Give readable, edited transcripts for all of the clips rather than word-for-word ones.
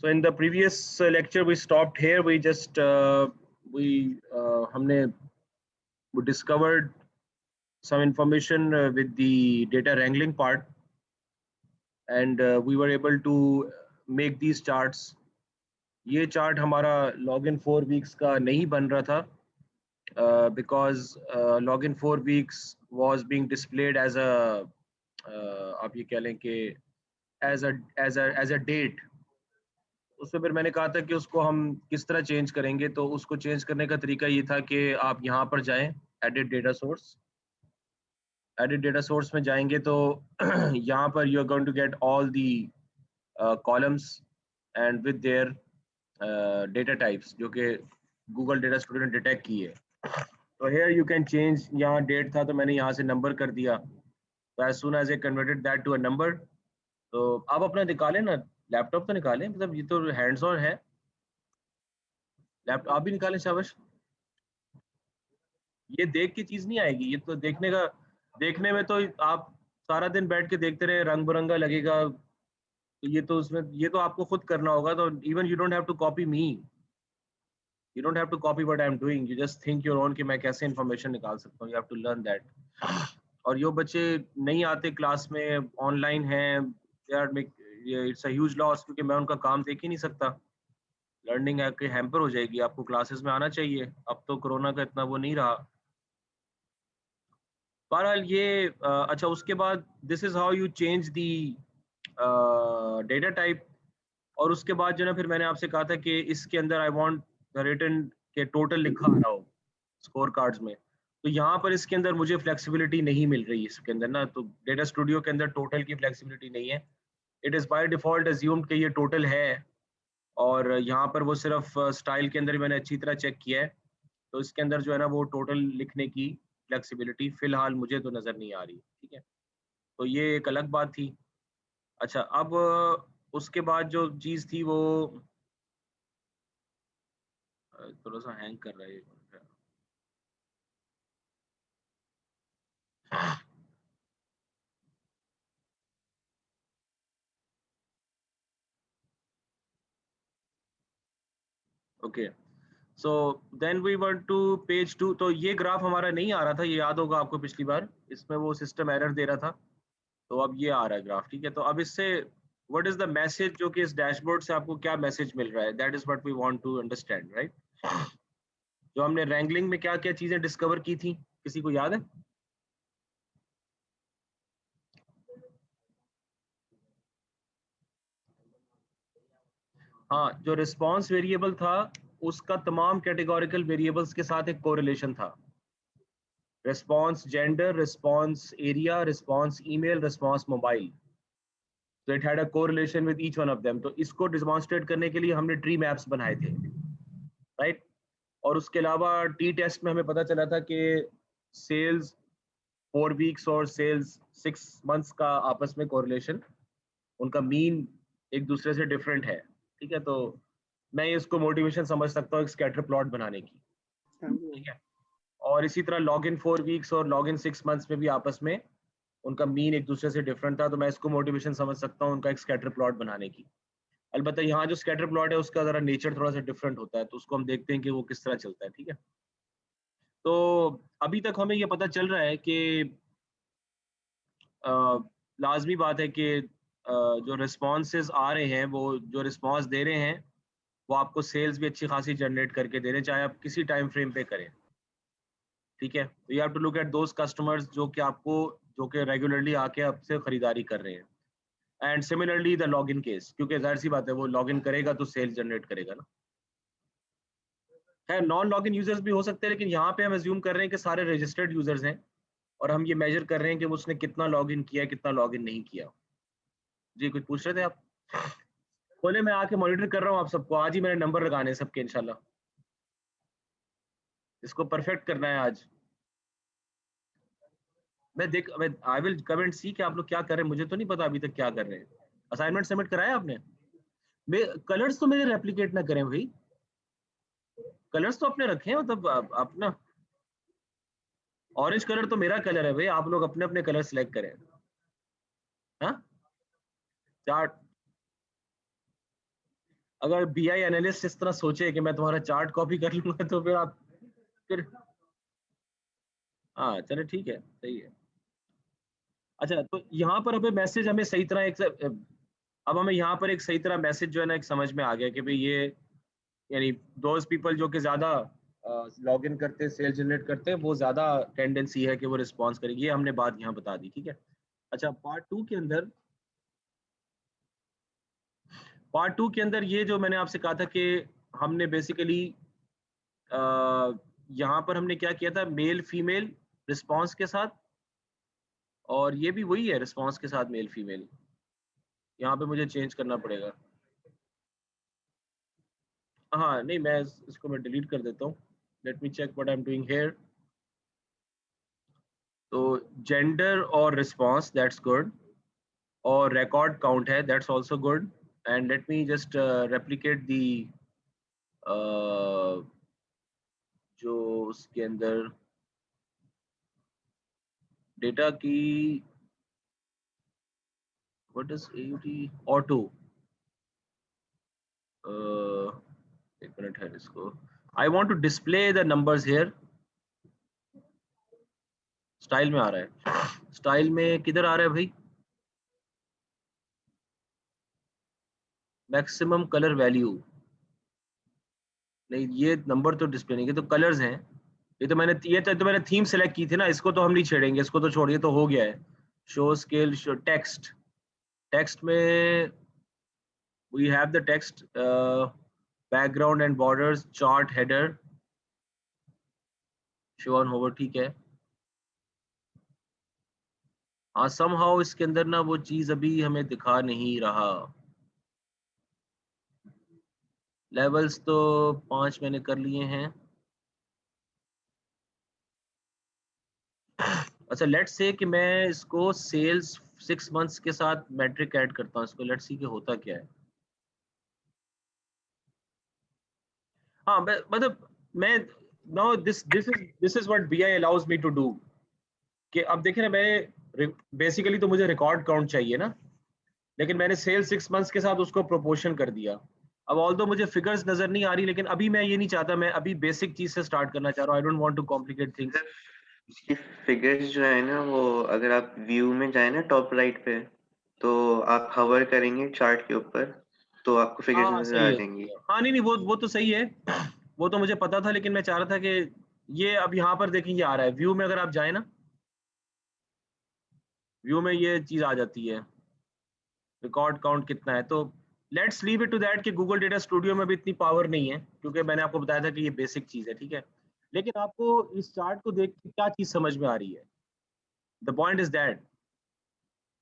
So in the previous lecture we stopped here. We just हमने we discovered some information with the data wrangling part, and we were able to make these charts. ये chart हमारा login 4 weeks का नहीं बन रहा था because login 4 weeks was being displayed as a आप ये कह लें कि as a date. उससे फिर मैंने कहा था कि उसको हम किस तरह चेंज करेंगे, तो उसको चेंज करने का तरीका ये था कि आप यहाँ पर जाएं, एडिट डेटा सोर्स में जाएंगे तो यहाँ पर you are going to get all the columns and with their data types जो कि गूगल डेटा स्टूडियो ने डिटेक्ट की है. तो हेयर यू कैन चेंज, यहाँ डेट था तो मैंने यहाँ से नंबर कर दिया. तो as soon as I converted that to a number. तो आप अपना निकालें ना, लैपटॉप तो निकालें, मतलब ये तो हैंड्स ऑन है. लैपटॉप आप भी निकालें. शाबाश. ये देख के चीज नहीं आएगी, ये तो देखने में तो आप सारा दिन बैठ के देखते रहे, रंग बिरंगा लगेगा. तो ये तो उसमें ये तो आपको खुद करना होगा. तो even you don't have to copy me, you don't have to copy what I am doing, you just think your own कि मैं कैसे इंफॉर्मेशन निकाल सकता हूँ. You have to learn that. और जो बच्चे नहीं आते क्लास में, ऑनलाइन हैं, they are it's a huge loss, क्योंकि मैं उनका काम देख ही नहीं सकता. लर्निंग आपके हैम्पर हो जाएगी. आपको क्लासेस में आना चाहिए. अब तो कोरोना का इतना वो नहीं रहा. बहरहाल ये अच्छा, उसके बाद this is how you change the data type. और उसके बाद जो ना फिर मैंने आपसे कहा था कि इसके अंदर आई वांट द रिटन के टोटल लिखा आ रहा हो स्कोर कार्ड्स में. तो यहाँ पर इसके अंदर मुझे फ्लेक्सिबिलिटी नहीं मिल रही इसके अंदर ना. तो डेटा स्टूडियो के अंदर टोटल की फ्लेक्सिबिलिटी नहीं है. It is by default assumed कि ये टोटल है. और यहाँ पर वो सिर्फ स्टाइल के अंदर मैंने अच्छी तरह चेक किया है. तो इसके अंदर जो है ना वो टोटल लिखने की फ्लेक्सिबिलिटी फिलहाल मुझे तो नज़र नहीं आ रही. ठीक है, तो ये एक अलग बात थी. अच्छा, अब उसके बाद जो चीज़ थी वो थोड़ा सा हैंग कर रहा है. Okay, so then we want to page 2. तो ये ग्राफ हमारा नहीं आ रहा था, ये याद होगा आपको पिछली बार, इसमें वो सिस्टम एरर दे रहा था. तो अब ये आ रहा है ग्राफ. ठीक है, तो अब इससे व्हाट इज द मैसेज, जो कि इस डैशबोर्ड से आपको क्या मैसेज मिल रहा है, that is what we want to understand, right. जो हमने रैंगलिंग में क्या क्या चीजें डिस्कवर की थी, किसी को याद है? हाँ, जो रिस्पॉन्स वेरिएबल था उसका तमाम कैटेगोरिकल वेरिएबल्स के साथ एक कोरिलेशन था. Response gender, response area, response email, response mobile. So it had a correlation with each one of them. तो इसको डिमॉन्स्ट्रेट करने के लिए हमने ट्री मैप्स बनाए थे, राइट. और उसके अलावा टी टेस्ट में हमें पता चला था कि सेल्स 4 वीक्स और सेल्स 6 मंथ्स का आपस में कोरिलेशन, उनका मीन एक दूसरे से डिफरेंट है. ठीक है, तो मैं इसको मोटिवेशन समझ सकता हूँ एक स्कैटर प्लॉट बनाने की. ठीक है, और इसी तरह लॉग इन 4 वीक्स और लॉग इन 6 मंथ्स में भी आपस में उनका मीन एक दूसरे से डिफरेंट था. तो मैं इसको मोटिवेशन समझ सकता हूँ उनका एक स्कैटर प्लॉट बनाने की. अलबत्ता यहाँ जो स्कैटर प्लॉट है उसका जरा नेचर थोड़ा सा डिफरेंट होता है, तो उसको हम देखते हैं कि वो किस तरह चलता है. ठीक है, तो अभी तक हमें ये पता चल रहा है कि लाजमी बात है कि जो रिस्पॉन्सेज आ रहे हैं, वो जो रिस्पॉन्स दे रहे हैं वो आपको सेल्स भी अच्छी खासी जनरेट करके दे रहे हैं, चाहे आप किसी टाइम फ्रेम पे करें. ठीक है, तो you have to look at those customers जो कि रेगुलरली आके आपसे खरीदारी कर रहे हैं. And similarly the login case, क्योंकि जाहिर सी बात है वो लॉगिन करेगा तो सेल्स जनरेट करेगा ना. है, नॉन लॉगिन यूजर्स भी हो सकते हैं, लेकिन यहाँ पे हम एज्यूम कर रहे हैं कि सारे रजिस्टर्ड यूजर्स हैं और हम ये मेजर कर रहे हैं कि उसने कितना लॉगिन किया, कितना लॉगिन नहीं किया. जी, कुछ पूछ रहे थे आप? बोले मैं आके मॉनिटर कर रहा हूँ आप सबको. आज ही मेरे नंबर लगाने हैं सबके इंशाल्लाह. इसको परफेक्ट करना है आज. मैं आई विल कम एंड सी कि आप लोग क्या कर रहे हैं. मुझे तो नहीं पता अभी तक क्या कर रहे हैं. असाइनमेंट सबमिट कराया आपने? कलर्स तो मेरे रेप्लिकेट ना करें भाई, कलर्स तो अपने रखें. मतलब अपना ऑरेंज कलर तो मेरा कलर है भाई, आप लोग अपने अपने कलर सिलेक्ट करें. हाँ, चार्ट अगर बीआई एनालिस्ट इस तरह सोचे कि मैं तुम्हारा चार्ट कॉपी कर लूंगा तो फिर आप फिर हाँ चलो ठीक है, सही है। अच्छा तो यहाँ पर हमें मैसेज हमें सही तरह अब हमें यहाँ पर एक सही तरह मैसेज जो है ना एक समझ में आ गया कि भाई ये यानी दोज पीपल जो कि ज्यादा लॉग इन करते हैं, सेल जनरेट करते हैं, वो ज्यादा टेंडेंसी है कि वो रिस्पॉन्स करेगी। ये हमने बात यहाँ बता दी, ठीक है। अच्छा पार्ट टू के अंदर ये जो मैंने आपसे कहा था कि हमने बेसिकली यहाँ पर हमने क्या किया था, मेल फीमेल रिस्पॉन्स के साथ, और ये भी वही है रिस्पॉन्स के साथ मेल फीमेल। यहाँ पे मुझे चेंज करना पड़ेगा। हाँ नहीं, मैं इसको मैं डिलीट कर देता हूँ। Let me check what I am doing here. तो जेंडर और रिस्पॉन्स, दैट्स गुड, और रिकॉर्ड काउंट है, that's also good. And let me just replicate the जो उसके अंदर डेटा की व्हाट इज AUT ऑटो। एक मिनट है इसको, I want to display the numbers here. Style में आ रहा है, स्टाइल में किधर आ रहा है भाई, मैक्सिमम कलर वैल्यू। नहीं ये नंबर तो डिस्प्ले नहीं, ये तो कलर्स हैं। ये तो मैंने थीम सेलेक्ट की थी ना, इसको तो हम नहीं छेड़ेंगे, इसको तो छोड़िए, तो हो गया है। Show scale, show text, text में we have the text, background and borders, chart header, show on hover, ठीक है। हाँ समहाउ इसके अंदर ना वो चीज अभी हमें दिखा नहीं रहा। लेवल्स तो 5 मैंने कर लिए हैं। अच्छा लेट्स से कि मैं इसको सेल्स 6 मंथ्स के साथ मैट्रिक ऐड करता हूँ इसको, लेट्स सी कि होता क्या है। हाँ मतलब मैं now this is what BI allows me to do, कि अब देखिए ना, मैं बेसिकली तो मुझे रिकॉर्ड काउंट चाहिए ना, लेकिन मैंने सेल 6 मंथ्स के साथ उसको प्रोपोर्शन कर दिया। अब ऑल्दो मुझे फिगर्स नजर नहीं आ रही, लेकिन अभी मैं ये नहीं चाहता, मैं अभी बेसिक चीज से स्टार्ट करना चाह रहा हूँ। I don't want to complicate things. इसकी फिगर्स जो है ना, वो अगर आप व्यू में जाए ना टॉप राइट पे, तो आप हवर करेंगे चार्ट के ऊपर तो आपको फिगर्स हाँ नजर सही आ है, जाएंगी। हाँ नहीं नहीं वो तो सही है, वो तो मुझे पता था, लेकिन मैं चाह रहा था कि ये अब यहाँ पर देखें ये आ रहा है व्यू में, अगर आप जाए ना व्यू में ये चीज आ जाती है, रिकॉर्ड काउंट कितना है। तो let's leave it to that कि गूगल डेटा स्टूडियो में भी इतनी पावर नहीं है, क्योंकि मैंने आपको बताया था कि ये बेसिक चीज है, ठीक है। लेकिन आपको इस चार्ट को देख के क्या चीज समझ में आ रही है, the point is that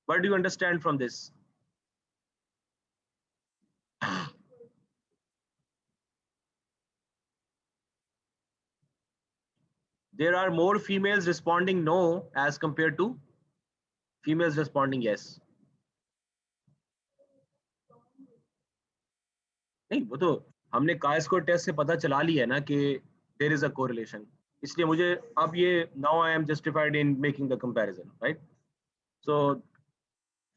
what do you understand from this. there are more females responding no as compared to females responding yes। नहीं वो तो हमने काय स्क्वायर टेस्ट से पता चला लिया है ना कि देयर इज अ कोरिलेशन, इसलिए मुझे अब ये now I am justified in making the comparison, right. So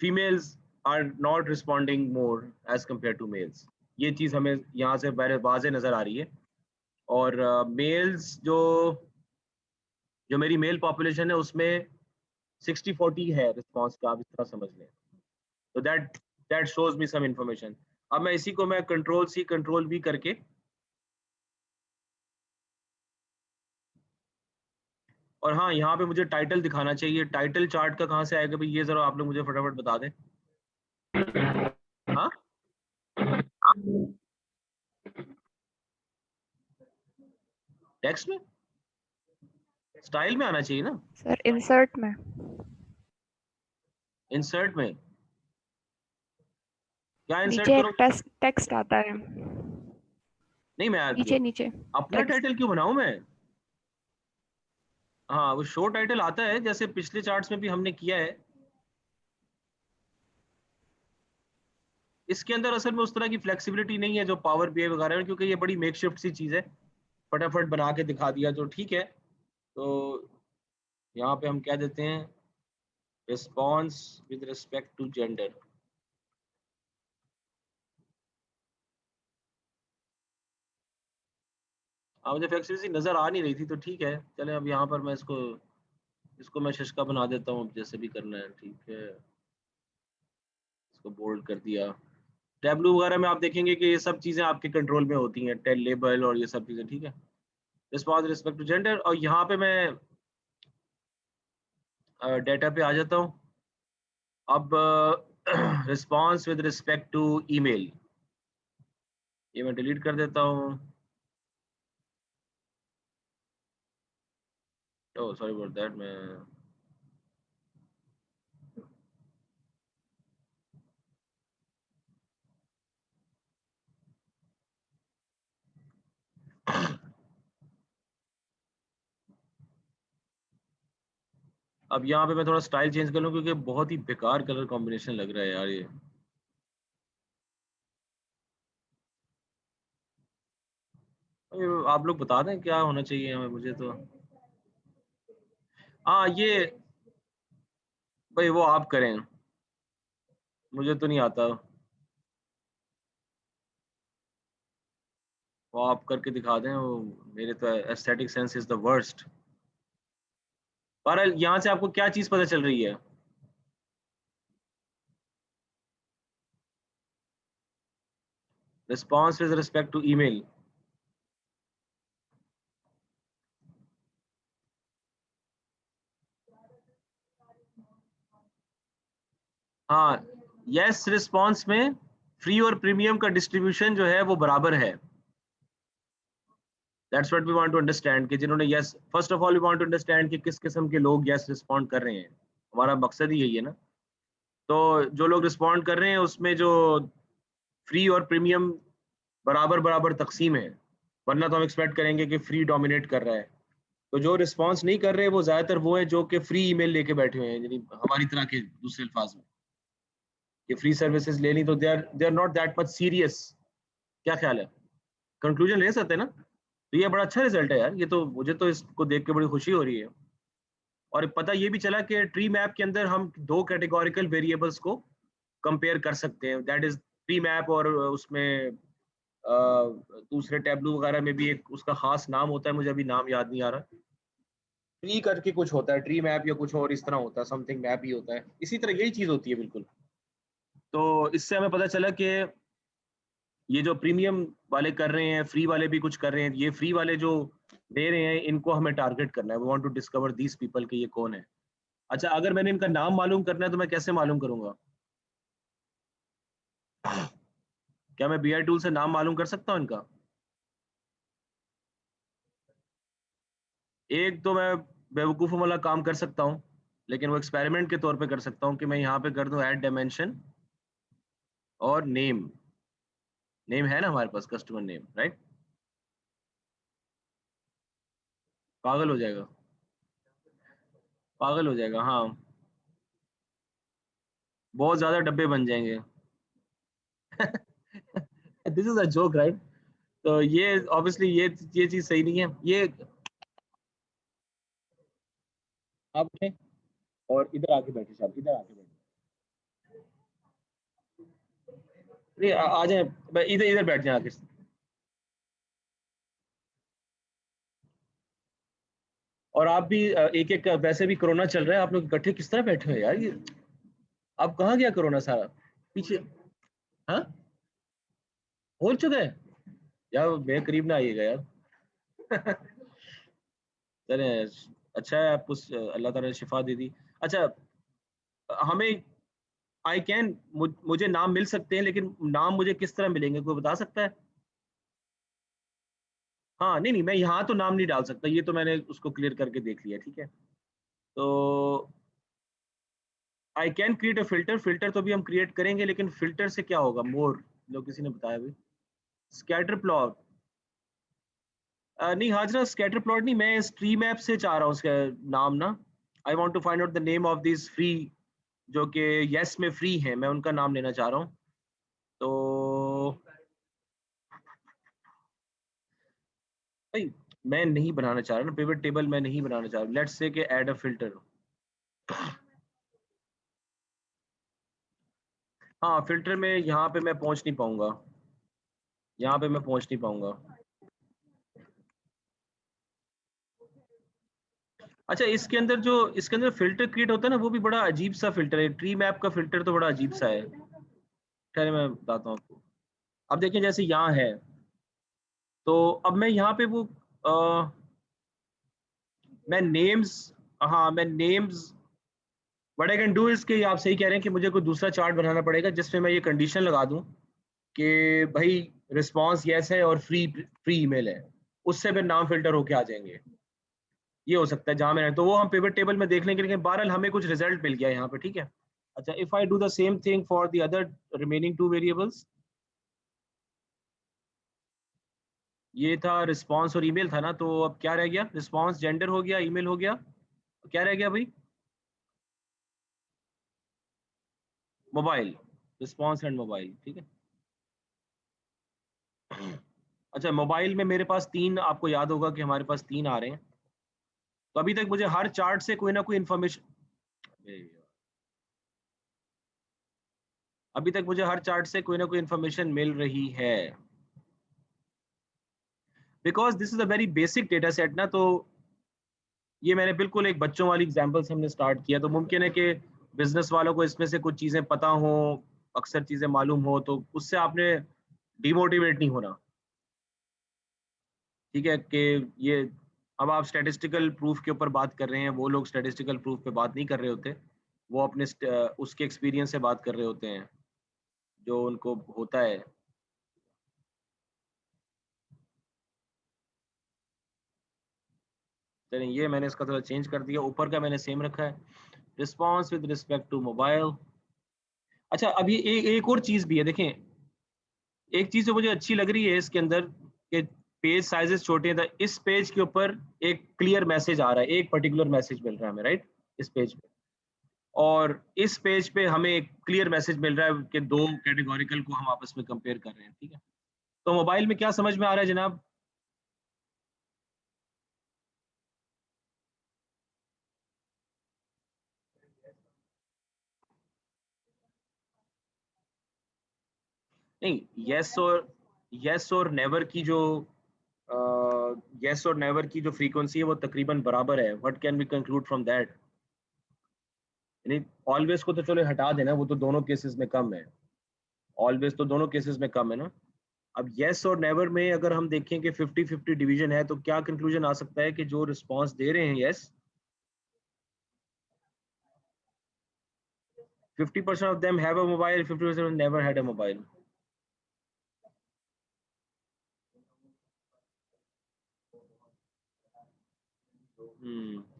females are not responding more as compare to males, ये चीज हमें यहाँ से वाजे नजर आ रही है। और मेल्स जो मेरी मेल पॉपुलेशन है उसमें 60-40 है रिस्पॉन्स का, आप इस तरह समझ लें। तो that shows me some information. अब मैं इसी को मैं कंट्रोल C कंट्रोल V करके, और हाँ यहाँ पे मुझे टाइटल दिखाना चाहिए, टाइटल चार्ट का कहाँ से आएगा भाई, ये जरा आप लोग मुझे फटाफट बता दें। हाँ टेक्स्ट में, स्टाइल में आना चाहिए ना, सर इंसर्ट में। इंसर्ट में। क्या इंसर्ट नीचे एक करो? टेक्स्ट आता है, नहीं मैं नीचे नीचे अपना टेक्स्ट। टाइटल क्यों बनाऊं मैं। हाँ वो शो टाइटल आता है, जैसे पिछले चार्ट्स में भी हमने किया है। इसके अंदर असल में उस तरह की फ्लेक्सिबिलिटी नहीं है जो पावर बीआई वगैरह है, क्योंकि ये बड़ी मेकशिफ्ट सी चीज है, फटाफट बना के दिखा दिया जो ठीक है। तो यहाँ पे हम क्या देते हैं, response with respect to gender. मुझे फ्लेक्सिबिलिटी नजर आ नहीं रही थी, तो ठीक है चले। अब यहाँ पर मैं इसको मैं शश का बना देता हूँ, जैसे भी करना है। ठीक है, इसको बोल्ड कर दिया। टैब्लू वगैरह में आप देखेंगे कि ये सब चीजें आपके कंट्रोल में होती हैं, टेल लेबल और ये सब चीजें। ठीक है, रिस्पॉन्स रिस्पेक्ट टू जेंडर, और यहाँ पे मैं डेटा पे आ जाता हूँ। अब response with respect to email, ये मैं डिलीट कर देता हूँ। Oh sorry about that. मैं अब यहाँ पे मैं थोड़ा स्टाइल चेंज कर लूँ, क्योंकि बहुत ही बेकार कलर कॉम्बिनेशन लग रहा है यार ये। आप लोग बता दें क्या होना चाहिए हमें, मुझे तो। हाँ ये भाई वो आप करें, मुझे तो नहीं आता। वो आप करके दिखा दें। वो मेरे तो aesthetic sense is the worst. पर यहाँ से आपको क्या चीज पता चल रही है? Response with respect to email. हाँ, यस रिस्पॉन्स में फ्री और प्रीमियम का डिस्ट्रीब्यूशन जो है वो बराबर है। That's what we want to understand, कि जिन्होंने yes, first of all we want to understand कि किस किस्म के लोग यस रिस्पॉन्ड कर रहे हैं। हमारा मकसद ही यही है ना। तो जो लोग रिस्पॉन्ड कर रहे हैं उसमें जो फ्री और प्रीमियम बराबर बराबर तकसीम है, वरना तो हम एक्सपेक्ट करेंगे कि फ्री डोमिनेट कर रहा है। तो जो रिस्पॉन्स नहीं कर रहे वो ज्यादातर वो है जो कि फ्री ईमेल लेके बैठे हुए हैं, यानी हमारी तरह के, दूसरे अल्फाज में, कि फ्री सर्विसेज लेनी, तो they are not that much serious. क्या ख्याल है? कंक्लूजन ले सकते हैं ना? तो ये बड़ा अच्छा रिजल्ट है यार, ये तो मुझे तो इसको देख के बड़ी खुशी हो रही है। और पता ये भी चला कि ट्री मैप के अंदर हम दो कैटेगोरिकल वेरिएबल्स को कंपेयर कर सकते हैं, दैट इज ट्री मैप। और उसमें दूसरे टैब्लू वगैरह में भी एक उसका खास नाम होता है, मुझे अभी नाम याद नहीं आ रहा। ट्री करके कुछ होता है, ट्री मैप या कुछ और इस तरह होता है, समथिंग मैप ही होता है, इसी तरह यही चीज होती है बिल्कुल। तो इससे हमें पता चला कि ये जो प्रीमियम वाले कर रहे हैं, फ्री वाले भी कुछ कर रहे हैं, ये फ्री वाले जो दे रहे हैं इनको हमें टारगेट करना है। We want to discover these people कि ये कौन है। अच्छा, अगर मैंने इनका नाम मालूम करना है तो मैं कैसे मालूम करूंगा? क्या मैं बीआई टूल से नाम मालूम कर सकता हूँ इनका? एक तो मैं बेवकूफ़ों वाला काम कर सकता हूँ, लेकिन वो एक्सपेरिमेंट के तौर पे कर सकता हूँ कि मैं यहाँ पे कर दूं ऐड डायमेंशन और नेम। नेम है ना हमारे पास, कस्टमर नेम, राइट? पागल हो जाएगा, पागल हो जाएगा। हाँ, बहुत ज्यादा डब्बे बन जाएंगे। This is a joke, right? तो ये ऑब्वियसली ये चीज सही नहीं है। ये आप उठें और इधर आके बैठे साहब, इधर आके बैठे। नहीं आ जाए, इधर इधर बैठ जाए आके। और आप भी एक एक, वैसे भी कोरोना चल रहा है, आप लोग इकट्ठे किस तरह बैठे हो यार? ये अब कहाँ गया कोरोना सारा पीछे? हाँ, हो चुका है यार, मेरे करीब ना आइएगा यार। चले, अच्छा है आप उस अल्लाह ताला ने शिफा दे दी। अच्छा, हमें आई कैन, मुझे नाम मिल सकते हैं, लेकिन नाम मुझे किस तरह मिलेंगे, कोई बता सकता है? हाँ नहीं नहीं, मैं यहाँ तो नाम नहीं डाल सकता, ये तो मैंने उसको क्लियर करके देख लिया। ठीक है, तो I can create a filter. Filter तो भी हम क्रिएट करेंगे, लेकिन फिल्टर से क्या होगा? मोर, जो किसी ने बताया अभी, स्कैटर प्लॉट। नहीं हाजरा, स्कैटर प्लॉट नहीं, मैं स्ट्रीम ऐप से चाह रहा हूँ उसका नाम ना। I want to find out the name of this free, जो कि यस में फ्री है, मैं उनका नाम लेना चाह रहा हूँ। तो भाई मैं नहीं बनाना चाह रहा ना पिवट टेबल, मैं नहीं बनाना चाह रहा। लेट्स से कि ऐड अ फिल्टर। हाँ, फिल्टर में यहाँ पे मैं पहुंच नहीं पाऊंगा, यहाँ पे मैं पहुंच नहीं पाऊंगा। अच्छा, इसके अंदर फिल्टर क्रिएट होता है ना, वो भी बड़ा अजीब सा फिल्टर है। ट्री मैप का फिल्टर तो बड़ा अजीब सा है। खैर मैं बताता हूँ आपको। अब देखिए जैसे यहाँ है, तो अब मैं यहाँ पे वो मैं नेम्स, हाँ मैं names, what I can do is कि आप सही कह रहे हैं कि मुझे कोई दूसरा चार्ट बनाना पड़ेगा जिसमें मैं ये कंडीशन लगा दूं कि भाई रिस्पांस यस है और फ्री फ्री ईमेल है, उससे फिर नाम फिल्टर होके आ जाएंगे। ये हो सकता है जहां मैंने, तो वो हम पिवट टेबल में देख लेंगे, लेकिन बहरहाल हमें कुछ रिजल्ट मिल गया यहाँ पे, ठीक है। अच्छा, if I do the same thing for the other remaining two variables, ये था रिस्पांस और ईमेल था ना, तो अब क्या रह गया? रिस्पांस जेंडर हो गया, ईमेल हो गया, क्या रह गया भाई? मोबाइल, रिस्पांस एंड मोबाइल, ठीक है। अच्छा, मोबाइल में मेरे पास 3, आपको याद होगा कि हमारे पास 3 आ रहे हैं। तो अभी तक मुझे हर चार्ट से कोई ना कोई इंफॉर्मेशन, अभी तक मुझे हर चार्ट से कोई ना कोई इंफॉर्मेशन मिल रही है, because this is a very basic data set ना। तो ये मैंने बिल्कुल एक बच्चों वाली एग्जांपल से हमने स्टार्ट किया, तो मुमकिन है कि बिजनेस वालों को इसमें से कुछ चीजें पता हो, अक्सर चीजें मालूम हो, तो उससे आपने डिमोटिवेट नहीं होना, ठीक है। कि ये, अब आप स्टैटिस्टिकल प्रूफ के ऊपर बात कर रहे हैं, वो लोग स्टैटिस्टिकल प्रूफ पे बात नहीं कर रहे होते, वो अपने उसके एक्सपीरियंस से बात कर रहे होते हैं जो उनको होता है। चलिए, ये मैंने इसका थोड़ा चेंज कर दिया, ऊपर का मैंने सेम रखा है, response with respect to mobile. अच्छा, अभी एक और चीज भी है, देखें, एक चीज जो मुझे अच्छी लग रही है इसके अंदर कि पेज साइजेस छोटे हैं, तो इस पेज के ऊपर एक क्लियर मैसेज आ रहा है, एक पर्टिकुलर मैसेज मिल रहा है हमें, राइट, इस पेज पे। और इस पेज पे हमें एक क्लियर मैसेज मिल रहा है कि दो कैटेगोरिकल को हम आपस में कंपेयर कर रहे हैं, ठीक है। तो मोबाइल में क्या समझ में आ रहा है जनाब? नहीं, यस और नेवर की जो यस और नेवर की जो फ्रीक्वेंसी है वो तकरीबन बराबर है। What can we conclude from that? यानी ऑलवेज को तो चलो हटा देना, वो तो दोनों केसेस में कम है, ऑलवेज तो दोनों केसेस में कम है ना। अब यस और नेवर में अगर हम देखें कि 50-50 डिवीजन है, तो क्या कंक्लूजन आ सकता है कि जो रिस्पांस दे रहे हैं yes, 50% of them have a mobile, 50% never had a mobile.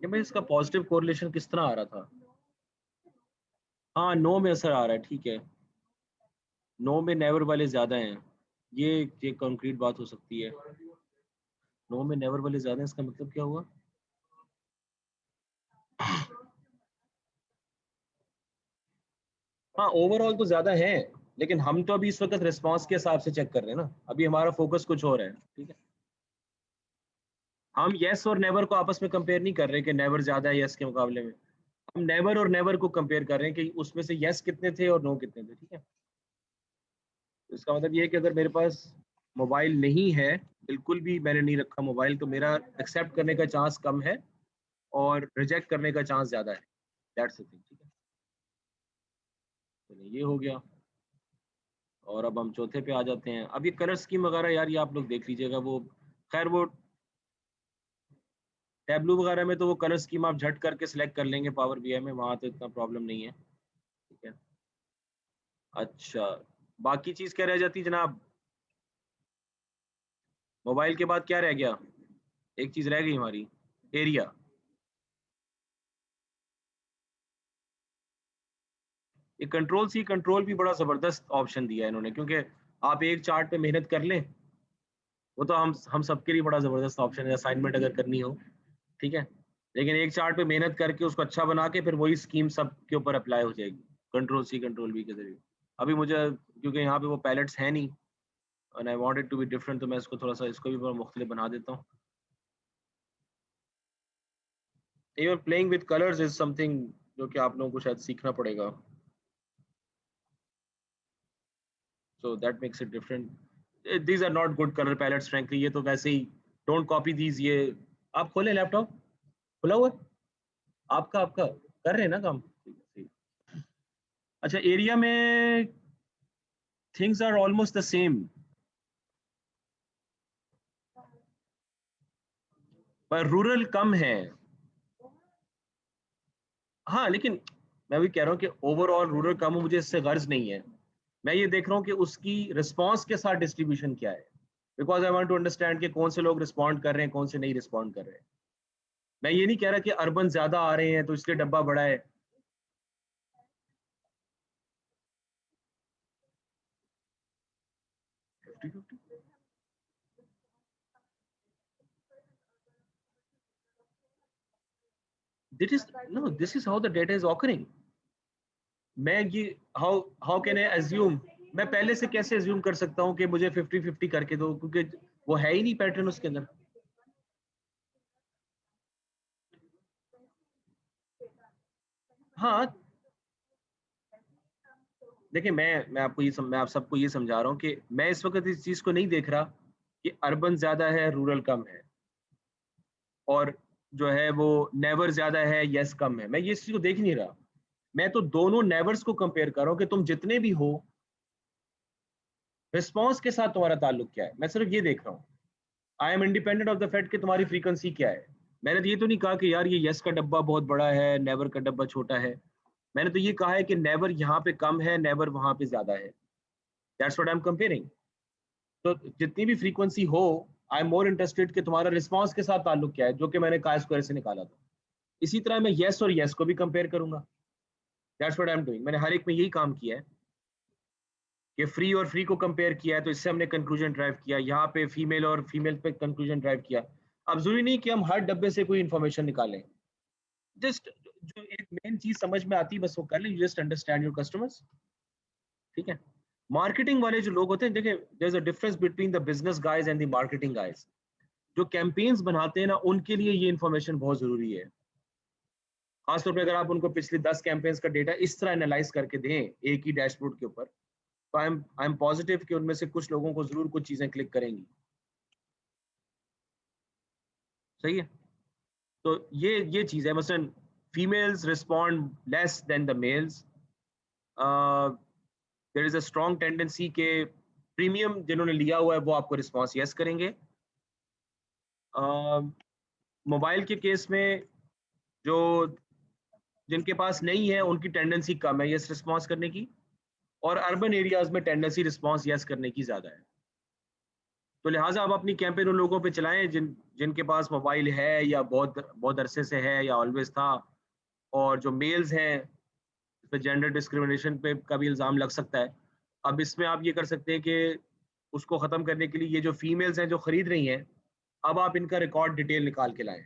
ये भाई इसका पॉजिटिव कोरिलेशन किस तरह आ रहा था? हाँ, नो में असर आ रहा है, ठीक है, नो में नेवर वाले ज्यादा हैं, ये कंक्रीट बात हो सकती है। नो में नेवर वाले ज्यादा हैं, इसका मतलब क्या हुआ? हाँ, ओवरऑल तो ज्यादा है, लेकिन हम तो अभी इस वक्त रिस्पांस के हिसाब से चेक कर रहे हैं ना, अभी हमारा फोकस कुछ और है, ठीक है। हम यस और नेवर को आपस में कंपेयर नहीं कर रहे कि नेवर ज्यादा है यस के मुकाबले में, हम नेवर और नेवर को कंपेयर कर रहे हैं कि उसमें से यस कितने थे और नो कितने थे, ठीक है। तो इसका मतलब ये है कि अगर मेरे पास मोबाइल नहीं है, बिल्कुल भी मैंने नहीं रखा मोबाइल, तो मेरा एक्सेप्ट करने का चांस कम है और रिजेक्ट करने का चांस ज्यादा है, दैट्स द थिंग, ठीक है। चलिए, ये हो गया। और अब हम चौथे पे आ जाते हैं। अब ये कलर स्कीम वगैरह यार, ये आप लोग देख लीजिएगा, वो खैर वो टैबलू वगैरह में तो वो कलर स्कीम आप झट करके सिलेक्ट कर लेंगे, पावर बीआई में वहां तो इतना प्रॉब्लम नहीं है, ठीक है। अच्छा, बाकी चीज क्या रह जाती जनाब? मोबाइल के बाद क्या रह गया? एक चीज रह गई हमारी, एरिया। ये कंट्रोल भी बड़ा जबरदस्त ऑप्शन दिया है इन्होंने, क्योंकि आप एक चार्ट पे मेहनत कर लें, वो तो हम सबके लिए बड़ा जबरदस्त ऑप्शन है, असाइनमेंट अगर करनी हो, ठीक है। लेकिन एक चार्ट पे मेहनत करके उसको अच्छा बना के फिर वही स्कीम सब के ऊपर अप्लाई हो जाएगी, कंट्रोल बी के जरिए। अभी मुझे, क्योंकि यहाँ पे वो पैलेट्स है नहीं और I want it to be different, तो मैं इसको थोड़ा सा, इसको भी बड़ा मुख्तलिफ बना देता हूँ। Even playing with colours is something जो कि आप लोगों को शायद सीखना पड़ेगा, so that makes it different. These are not good color palettes frankly, ये तो वैसे ही, don't copy these। ये आप खोलें लैपटॉप, खुला हुआ है? आपका आपका कर रहे हैं ना काम? ठीक है। अच्छा, एरिया में things are almost the same, पर रूरल कम है। हाँ, लेकिन मैं भी कह रहा हूँ कि ओवरऑल रूरल कम हो, मुझे इससे गर्ज नहीं है। मैं ये देख रहा हूँ कि उसकी रिस्पॉन्स के साथ डिस्ट्रीब्यूशन क्या है, because I want to understand कि कौन से लोग रिस्पॉन्ड कर रहे हैं, कौन से नहीं रिस्पॉन्ड कर रहे हैं। मैं ये नहीं कह रहा कि अर्बन ज्यादा आ रहे हैं तो इसलिए डब्बा बड़ा है। This is no, this is how the data is occurring. मैं ये हाउ कैन आई अज्यूम, मैं पहले से कैसे अज्यूम कर सकता हूँ कि मुझे 50-50 करके दो, क्योंकि वो है ही नहीं पैटर्न उसके अंदर। हाँ, देखिए मैं आपको मैं आप सबको ये समझा रहा हूँ कि मैं इस वक्त इस चीज को नहीं देख रहा कि अर्बन ज्यादा है रूरल कम है, और जो है वो नेवर ज्यादा है यस कम है। मैं ये चीज को देख नहीं रहा, मैं तो दोनों नेवर्स को कंपेयर कर रहा हूँ कि तुम जितने भी हो, रिस्पॉन्स के साथ तुम्हारा ताल्लुक क्या है। मैं सिर्फ ये देख रहा हूँ, I am independent of the fact कि तुम्हारी फ्रीक्वेंसी क्या है। मैंने तो ये तो नहीं कहा कि यार ये यस का डब्बा बहुत बड़ा है, नेवर का डब्बा छोटा है। मैंने तो ये कहा है कि नेवर यहाँ पे कम है, नेवर वहां पे ज्यादा है। That's what I am comparing. तो जितनी भी फ्रीक्वेंसी हो, आई एम मोर इंटरेस्टेड कि तुम्हारा रिस्पॉन्स के साथ ताल्लुक क्या है, जो कि मैंने काय स्क्वायर से निकाला था। इसी तरह मैं यस और यस को भी कंपेयर करूंगा। That's what I am doing. मैंने हर एक में यही काम किया है कि फ्री और फ्री को कंपेयर किया है, तो इससे हमने कंक्लूजन ड्राइव किया। यहाँ पे फीमेल और फीमेल पे कंक्लूजन ड्राइव किया। अब जरूरी नहीं कि हम हर डब्बे से कोई इंफॉर्मेशन निकालें, जस्ट जो एक मेन चीज समझ में आती है बस वो कर लें। जस्ट अंडरस्टैंड योर कस्टमर्स, ठीक है। मार्केटिंग वाले जो लोग होते हैं, देखिए there is a difference between the business guys and the marketing guys. जो कैंपेन्स बनाते हैं ना, उनके लिए ये इन्फॉर्मेशन बहुत जरूरी है। खासतौर पर अगर आप उनको पिछले 10 कैंपेन्स का डेटा इस तरह एनालाइज करके दें एक ही डैशबोर्ड के ऊपर, तो आई एम पॉजिटिव कि उनमें से कुछ लोगों को जरूर कुछ चीजें क्लिक करेंगी। सही है। तो ये चीज है, मसलन females respond less than the males. There is a strong tendency के प्रीमियम जिन्होंने लिया हुआ है वो आपको रिस्पॉन्स यस करेंगे। मोबाइल के केस में जो जिनके पास नहीं है उनकी टेंडेंसी कम है यस रिस्पॉन्स करने की, और अर्बन एरियाज में टेंडेंसी रिस्पॉन्स यस करने की ज्यादा है। तो लिहाजा आप अपनी कैंपेन उन लोगों पे चलाएं जिनके पास मोबाइल है या बहुत बहुत अरसे से है या ऑलवेज था। और जो मेल्स हैं, इस पे जेंडर डिस्क्रिमिनेशन पे का भी इल्ज़ाम लग सकता है। अब इसमें आप ये कर सकते हैं कि उसको ख़त्म करने के लिए ये जो फीमेल्स हैं जो खरीद रही हैं, अब आप इनका रिकॉर्ड डिटेल निकाल के लाएं।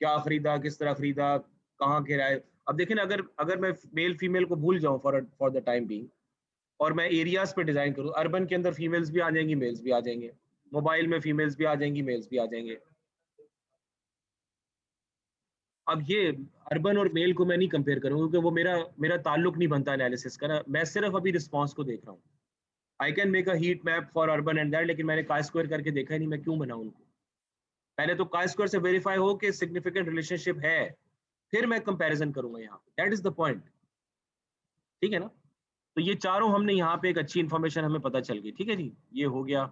क्या खरीदा, किस तरह खरीदा, कहाँ किराए। अब देखें ना, अगर अगर मैं मेल फीमेल को भूल जाऊँ फॉर द टाइम बीइंग, और मैं एरियाज पे डिजाइन करूँ, अर्बन के अंदर फीमेल्स भी आ जाएंगी, मेल्स भी आ जाएंगे। मोबाइल में फीमेल्स भी आ जाएंगी, मेल्स भी आ जाएंगे। अब ये अर्बन और मेल को मैं नहीं कंपेयर करूंगा, क्योंकि वो मेरा मेरा ताल्लुक नहीं बनता एनालिसिस का ना। मैं सिर्फ अभी रिस्पॉन्स को देख रहा हूँ। I can make a heat map for urban and that, लेकिन मैंने काई स्क्वायर करके देखा ही नहीं, मैं क्यों बनाऊं उनको। पहले तो काई स्क्वायर से वेरीफाई हो कि सिग्निफिकेंट रिलेशनशिप है, फिर मैं कंपैरिजन करूंगा यहाँ पे। दैट इज द पॉइंट, ठीक है ना। तो ये चारों हमने यहाँ पे एक अच्छी इंफॉर्मेशन हमें पता चल गई, ठीक है जी, ये हो गया।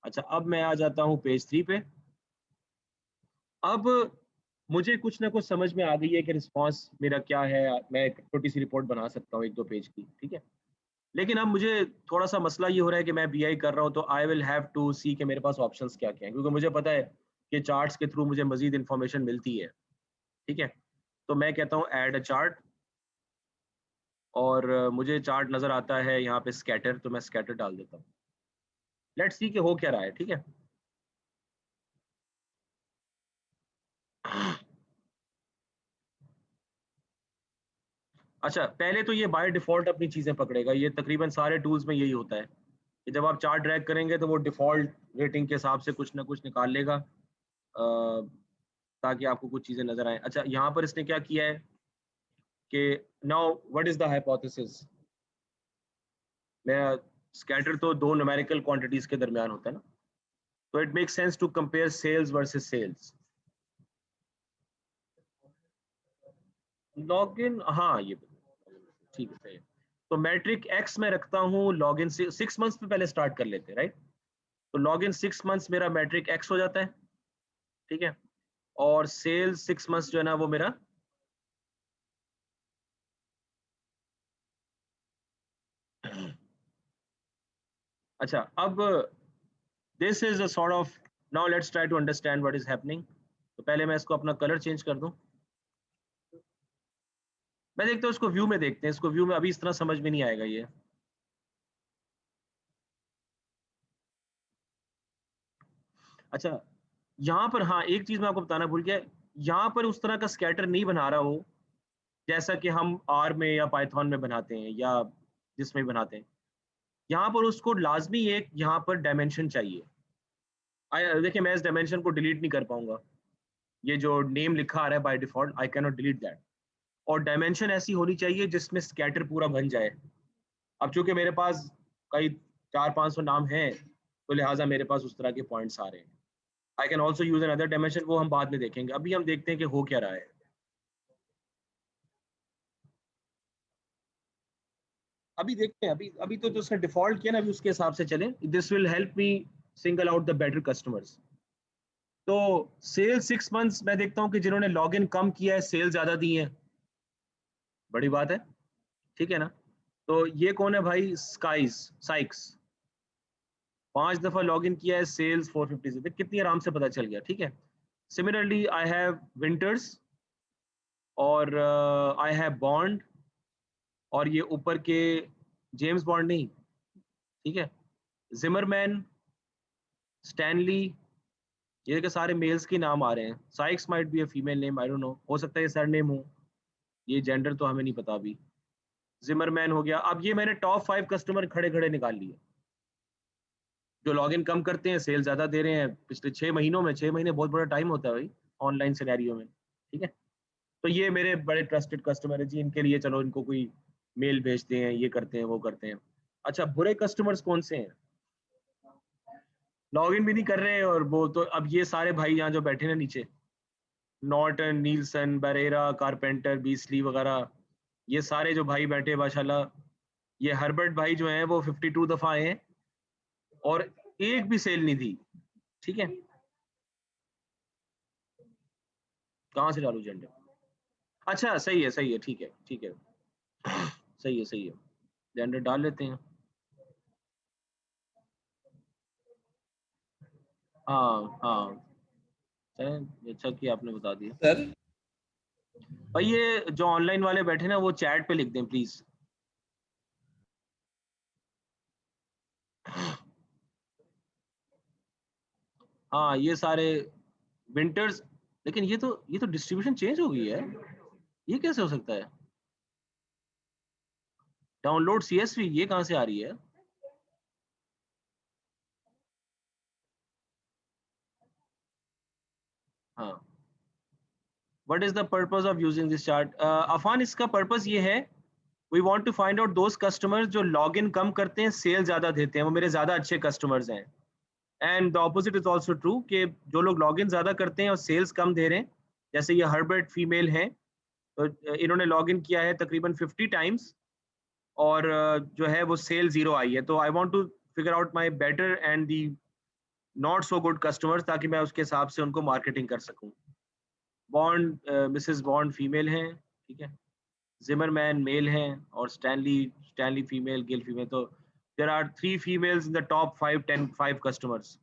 अच्छा, अब मैं आ जाता हूँ पेज 3 पे। अब मुझे कुछ ना कुछ समझ में आ गई है कि रिस्पांस मेरा क्या है। मैं एक छोटी सी रिपोर्ट बना सकता हूँ 1-2 पेज की, ठीक है। लेकिन अब मुझे थोड़ा सा मसला ये हो रहा है कि मैं बीआई कर रहा हूँ, तो I will have to see कि मेरे पास ऑप्शंस क्या क्या हैं, क्योंकि मुझे पता है कि चार्ट्स के थ्रू मुझे मजीद इंफॉर्मेशन मिलती है, ठीक है। तो मैं कहता हूँ ऐड अ चार्ट, और मुझे चार्ट नजर आता है यहाँ पे स्कैटर, तो मैं स्कैटर डाल देता हूँ। लेट्स सी कि हो क्या रहा है, ठीक है। अच्छा, पहले तो ये बाय डिफॉल्ट अपनी चीजें पकड़ेगा। ये तकरीबन सारे टूल्स में यही होता है कि जब आप चार्ट ड्रैग करेंगे तो वो डिफॉल्ट रेटिंग के हिसाब से कुछ ना कुछ निकाल लेगा, ताकि आपको कुछ चीजें नजर आए। अच्छा, यहाँ पर इसने क्या किया है कि now what is the hypothesis. मैं स्कैटर तो दो न्यूमेरिकल क्वांटिटीज के दरमियान होता है ना, तो it make sense to compare sales versus sales. Login, हाँ ये ठीक है सही है। तो मैट्रिक एक्स में रखता हूँ लॉगिन 6 मंथ्स पे पहले स्टार्ट कर लेते हैं, राइट। तो लॉगिन 6 मंथ्स मेरा मैट्रिक एक्स हो जाता है, ठीक है। और सेल्स 6 मंथ्स जो है ना वो मेरा अच्छा। अब this is a sort of, now let's try to understand what is happening. तो पहले मैं इसको अपना कलर चेंज कर दूं। मैं देखता हूँ इसको व्यू में, देखते हैं इसको व्यू में, अभी इस तरह समझ में नहीं आएगा ये। अच्छा, यहाँ पर हाँ एक चीज मैं आपको बताना भूल गया, यहाँ पर उस तरह का स्कैटर नहीं बना रहा हो जैसा कि हम आर में या पाइथन में बनाते हैं या जिसमें भी बनाते हैं। यहाँ पर उसको लाजमी एक यहाँ पर डायमेंशन चाहिए। देखिए मैं इस डायमेंशन को डिलीट नहीं कर पाऊंगा, ये जो नेम लिखा आ रहा है by default, I can not delete that. और डायमेंशन ऐसी होनी चाहिए जिसमें स्कैटर पूरा बन जाए। अब चूंकि मेरे पास कई 400-500 नाम हैं, तो लिहाजा मेरे पास उस तरह के पॉइंट्स आ रहे हैं। आई can also use N other dimension, वो हम बाद में देखेंगे, अभी हम देखते हैं कि हो क्या रहा है। अभी देखते हैं, अभी अभी तो जो उसने डिफॉल्ट किया ना, अभी उसके हिसाब से चलें। This will help me single out the better customers. तो सेल 6 मंथ्स मैं देखता हूँ कि जिन्होंने लॉग इन कम किया है सेल ज्यादा दी है, बड़ी बात है, ठीक है ना। तो ये कौन है भाई, स्काइज साइक्स, 5 दफा लॉग इन किया है, सेल्स 450 से, कितनी आराम से पता चल गया, ठीक है। सिमिलरली आई हैव विंटर्स और आई हैव बॉन्ड, और ये ऊपर के जेम्स बॉन्ड नहीं, ठीक है, जिमरमैन, स्टैनली, ये के सारे मेल्स के नाम आ रहे हैं। Sikes might be a female name, I don't know, हो सकता है ये सरनेम हो, ये जेंडर तो हमें नहीं पता अभी। जिमरमैन हो गया। अब ये मैंने टॉप 5 कस्टमर खड़े खड़े निकाल लिए जो लॉगिन कम करते हैं, सेल ज्यादा दे रहे हैं पिछले 6 महीनों में। 6 महीने बहुत बड़ा टाइम होता है भाई ऑनलाइन सिनेरियो में, ठीक है। तो ये मेरे बड़े ट्रस्टेड कस्टमर है जी, इनके लिए चलो इनको कोई मेल भेजते हैं, ये करते हैं वो करते हैं। अच्छा, बुरे कस्टमर्स कौन से हैं, लॉगिन भी नहीं कर रहे हैं और वो तो, अब ये सारे भाई यहाँ जो बैठे ना नीचे, नॉर्टन, नीलसन, बरेरा, कारपेंटर, बीसली वगैरह, ये सारे जो भाई बैठे माशाल्लाह, ये हर्बर्ट भाई जो हैं वो 52 दफा आए हैं और एक भी सेल नहीं दी, ठीक है। कहाँ से डालू जेंडर, अच्छा सही है सही है, ठीक है ठीक है, सही है, जेंडर डाल लेते हैं। हाँ हाँ, अच्छा कि आपने बता दिया। सर भाई ये जो ऑनलाइन वाले बैठे ना वो चैट पे लिख दें प्लीज। हाँ ये सारे विंटर्स, लेकिन ये तो डिस्ट्रीब्यूशन चेंज हो गई है, ये कैसे हो सकता है। डाउनलोड सीएसवी ये कहाँ से आ रही है। हाँ, what is the purpose of using this chart, Afan, इसका पर्पस ये है, we want to find out those customers जो लॉग इन कम करते हैं सेल ज्यादा देते हैं, वो मेरे ज्यादा अच्छे कस्टमर्स हैं। And the opposite is also true कि जो लोग लॉग इन ज्यादा करते हैं और सेल्स कम दे रहे हैं, जैसे ये हर्बर्ट फीमेल है, तो इन्होंने लॉग इन किया है तकरीबन 50 टाइम्स और जो है वो सेल जीरो आई है। तो I want to figure out my better and the not so good customers, ताकि मैं उसके हिसाब से उनको मार्केटिंग कर सकूं। बॉन्ड, मिसेस बॉन्ड फीमेल हैं, ठीक है, जिमरमैन मेल हैं, और Stanley Stanley female, Gill female. तो there are 3 females in the top 5 customers,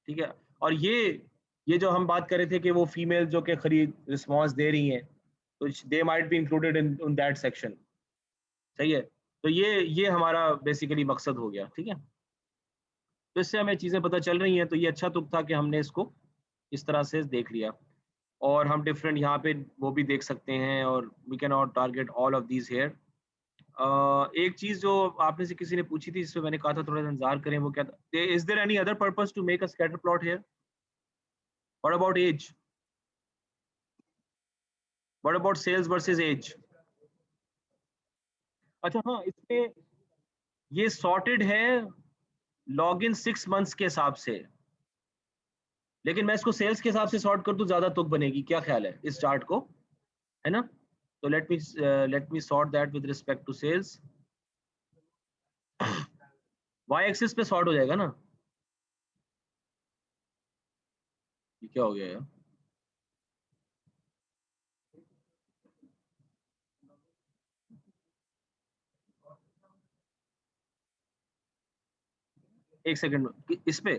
ठीक है। और ये जो हम बात कर रहे थे कि वो फीमेल जो कि खरीद रिस्पॉन्स दे रही हैं, तो they might be included in that section, सही है। तो ये हमारा बेसिकली मकसद हो गया, ठीक है। तो इससे हमें चीज़ें पता चल रही हैं, तो ये अच्छा तुक था कि हमने इसको इस तरह से देख लिया। और हम डिफरेंट यहाँ पे वो भी देख सकते हैं, और we can not target all of these here. एक चीज जो आपने से किसी ने पूछी थी जिसमें मैंने कहा था थोड़ा सा इंतजार करें, वो क्या था, is there any other purpose to make a scatter plot here, what about age, what about sales versus age. अच्छा हाँ, इसमें ये सॉर्टेड है लॉग इन 6 मंथ्स के हिसाब से, लेकिन मैं इसको सेल्स के हिसाब से सॉर्ट कर दूं ज्यादा तुक बनेगी, क्या ख्याल है इस चार्ट को, है ना। तो let me sort that with respect to sales. y axis पे सॉर्ट हो जाएगा ना? ये क्या हो गया यार? एक सेकंड, इस पे?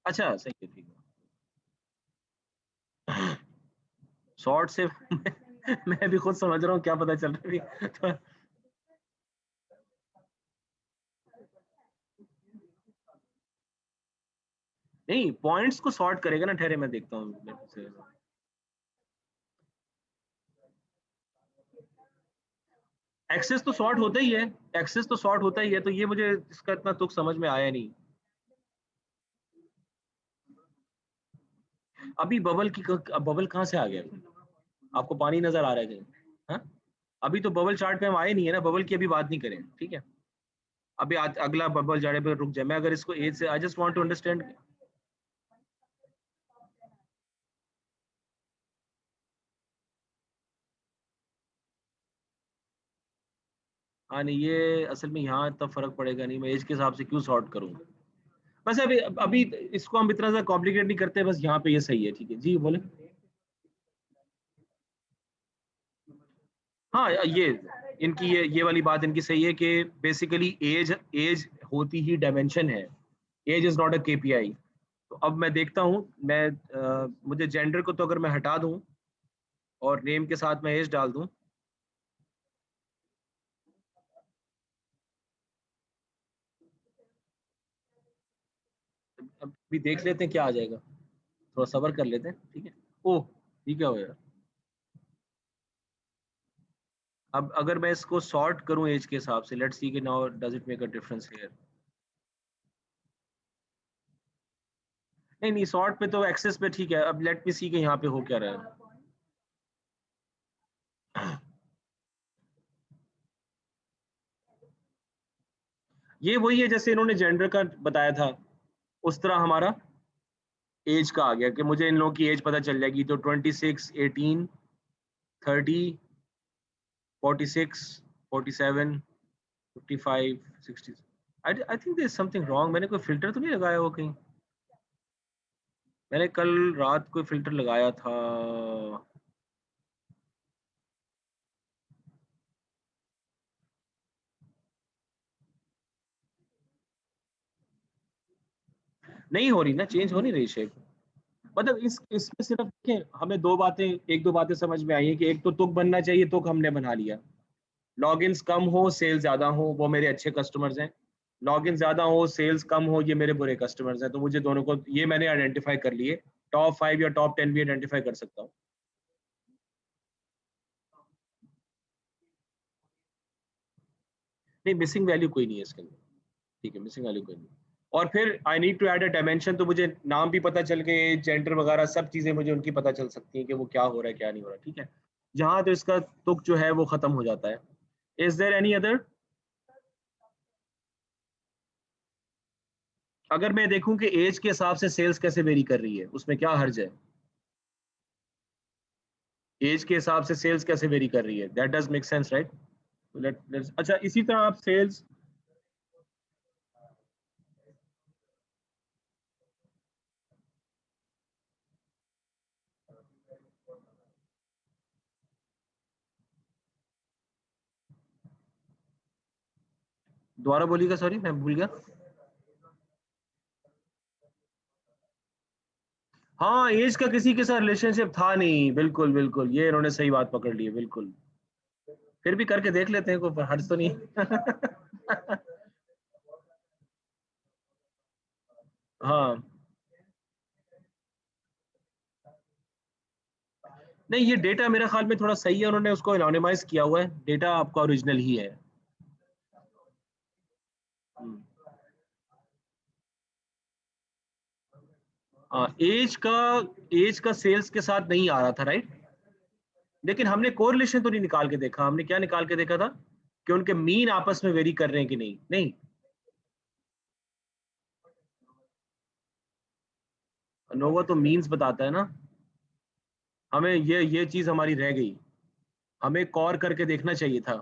अच्छा सही है, ठीक है। शॉर्ट से मैं भी खुद समझ रहा हूँ क्या पता चल रहा है तो नहीं, पॉइंट्स को सॉर्ट करेगा ना, ठहरे मैं देखता हूँ। एक्सेस तो सॉर्ट होता ही है, एक्सेस तो सॉर्ट होता ही है, तो ये मुझे इसका इतना तुक समझ में आया नहीं। अभी बबल कहाँ से आ गया? आपको पानी नजर आ रहा है? हाँ, अभी तो बबल चार्ट पे हम आए नहीं है ना, बबल की अभी बात नहीं करें, ठीक है? अभी अगला बबल जाने पे रुक जाए। मैं अगर इसको एज से, I just want to understand. हाँ नहीं, ये असल में यहाँ इतना फर्क पड़ेगा नहीं, मैं एज के हिसाब से क्यों सॉर्ट करूँ? बस अभी अभी इसको हम इतना सा कॉम्प्लिकेट नहीं करते, बस यहाँ पे ये सही है, ठीक है जी, बोले। हाँ ये इनकी ये वाली बात इनकी सही है कि बेसिकली एज एज होती ही डायमेंशन है, age is not a KPI. तो अब मैं देखता हूँ, मैं मुझे जेंडर को तो अगर मैं हटा दूं और नेम के साथ मैं एज डाल दूं, अभी देख लेते हैं क्या आ जाएगा, थोड़ा सब्र कर लेते हैं, ठीक है? ओह, ठीक है हो यार। अब अगर मैं इसको सॉर्ट करूं एज के हिसाब से, लेट्स सी कि now does it make a difference here? नहीं नहीं, सॉर्ट पे तो एक्सेस पे ठीक है। अब लेट मी सी कि यहाँ पे हो क्या रहा है। ये वही है जैसे इन्होंने जेंडर का बताया था, उस तरह हमारा एज का आ गया कि मुझे इन लोगों की एज पता चल जाएगी। तो 26, 18, 30, 46, 47, 55, 60। I think there is something wrong. मैंने कोई फिल्टर तो नहीं लगाया हो कहीं? मैंने कल रात कोई फिल्टर लगाया था। नहीं हो रही ना, चेंज हो नहीं रही शेप। मतलब इस इसमें सिर्फ देखें, हमें एक दो बातें समझ में आई है कि एक तो तुक बनना चाहिए, तुक हमने बना लिया। लॉगिन्स कम हो, सेल ज्यादा हो, वो मेरे अच्छे कस्टमर्स हैं। लॉगिन ज्यादा हो, सेल्स कम हो, ये मेरे बुरे कस्टमर्स हैं। तो मुझे दोनों को, ये मैंने आइडेंटिफाई कर लिए। टॉप 5 या टॉप 10 भी आइडेंटिफाई कर सकता हूँ। नहीं, मिसिंग वैल्यू कोई नहीं है इसके अंदर, ठीक है, मिसिंग वैल्यू कोई नहीं। और फिर I need to add a dimension, तो मुझे नाम भी पता चल गए, जेंडर वगैरह सब चीजें मुझे उनकी पता चल सकती हैं कि वो क्या हो रहा है क्या नहीं हो रहा, ठीक है? जहां तो इसका तुक जो है वो खत्म हो जाता है। Is there any other? अगर मैं देखूं कि एज के हिसाब से सेल्स कैसे वेरी कर रही है, उसमें क्या हर्ज है? एज के हिसाब से सेल्स कैसे वेरी कर रही है, that does make sense, right? अच्छा, इसी तरह आप सेल्स, दोबारा बोलिएगा, सॉरी मैं भूल गया। हाँ, एज का किसी के साथ रिलेशनशिप था नहीं, बिल्कुल बिल्कुल, ये इन्होंने सही बात पकड़ ली है, बिल्कुल। फिर भी करके देख लेते हैं, कोई हर्ज तो नहीं। हाँ नहीं, ये डेटा मेरे ख्याल में थोड़ा सही है, उन्होंने उसको एनोनिमाइज किया हुआ है, डेटा आपका ओरिजिनल ही है। हम्म। हाँ, एज का सेल्स के साथ नहीं आ रहा था, राइट? लेकिन हमने कोरिलेशन तो नहीं निकाल के देखा। हमने क्या निकाल के देखा था कि उनके मीन आपस में वेरी कर रहे हैं कि नहीं? नहीं, अनोवा तो मीन्स बताता है ना हमें। ये चीज हमारी रह गई। हमें कॉर करके देखना चाहिए था।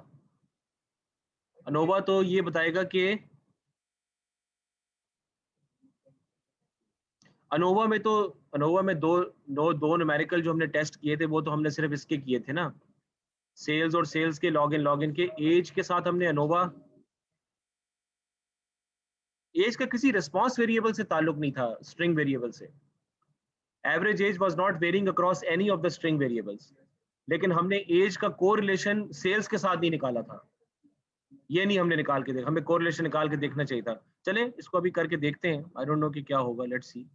अनोवा तो ये बताएगा कि अनोवा में दो न्यूमेरिकल जो हमने टेस्ट किए थे वो तो हमने सिर्फ इसके किए थे ना, सेल्स और सेल्स के लॉगिन के। एज के साथ हमने अनोवा, एज का किसी रिस्पॉन्स वेरिएबल से ताल्लुक नहीं था, स्ट्रिंग वेरिएबल से। Average age was not varying across any of the string variables, लेकिन हमने एज का कोरिलेशन सेल्स के साथ नहीं निकाला था। ये नहीं हमने निकाल के देखा, हमें कोरिलेशन निकाल के देखना चाहिए था। चले इसको अभी करके देखते हैं, आई डोंट नो कि क्या होगा, लेट्स सी।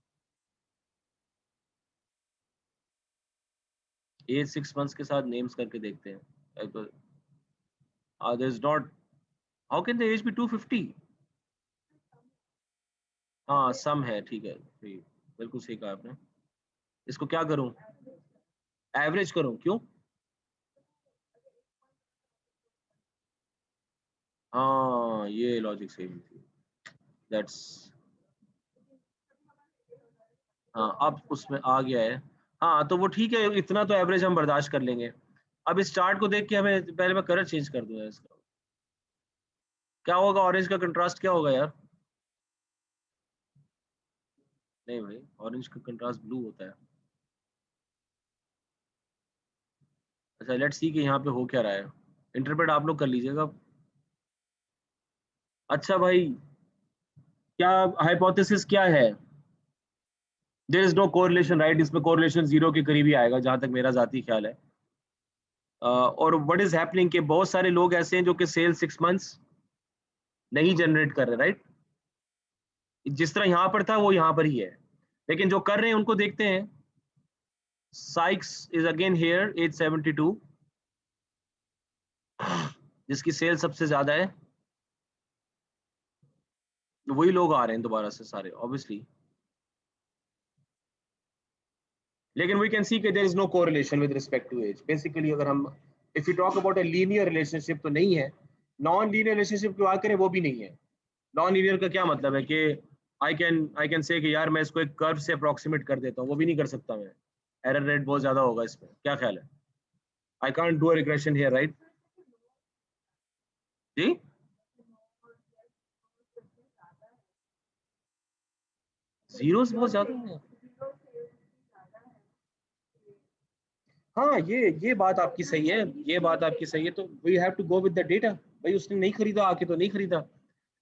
एज 6 मंथ्स के साथ नेम्स करके देखते हैं। There is not, how can the age be 250? हाँ सम है, ठीक है, बिल्कुल सही कहा आपने। इसको क्या करूं, एवरेज करूं? क्यों? हाँ ये लॉजिक सही थी, दैट्स, हाँ अब उसमें आ गया है। हाँ तो वो ठीक है, इतना तो एवरेज हम बर्दाश्त कर लेंगे। अब इस चार्ट को देख के हमें, पहले मैं कलर चेंज कर दूंगा इसका। क्या होगा, ऑरेंज का कंट्रास्ट क्या होगा यार? नहीं भाई, ऑरेंज का कंट्रास्ट ब्लू होता है। अच्छा लेट्स सी कि यहाँ पे हो क्या रहा है, इंटरप्रेट आप लोग कर लीजिएगा। अच्छा भाई, क्या हाइपोथेसिस क्या है? There is no correlation, right? इसमें कोरिलेशन जीरो के करीब ही आएगा जहां तक मेरा जाती ख्याल है। और व्हाट इज हैपनिंग कि बहुत सारे लोग ऐसे हैं जो कि सेल 6 मंथ्स नहीं जनरेट कर रहे, राइट? जिस तरह यहाँ पर था वो यहाँ पर ही है, लेकिन जो कर रहे हैं उनको देखते हैं। Sykes is again here, age 72, जिसकी सेल सबसे ज्यादा है। वही लोग आ रहे हैं दोबारा से सारे ऑब्वियसली, लेकिन वी कैन सी कि there is no correlation with respect to age. Basically अगर हम, if you talk about a linear relationship तो नहीं है, नॉन लीनियर रिलेशनशिप की बात करें वो भी नहीं है। नॉन लीनियर का क्या मतलब है कि आई कैन से कि यार मैं इसको एक कर्व से अप्रोक्सीमेट कर देता हूँ, वो भी नहीं कर सकता मैं, एरर रेट बहुत ज्यादा होगा इसमें। क्या ख्याल है? I can't do a regression here, right? जी जीरोस बहुत ज्यादा है। हाँ ये बात आपकी सही है, ये बात आपकी सही है। तो we have to go with the data. भाई उसने नहीं खरीदा आके तो नहीं खरीदा,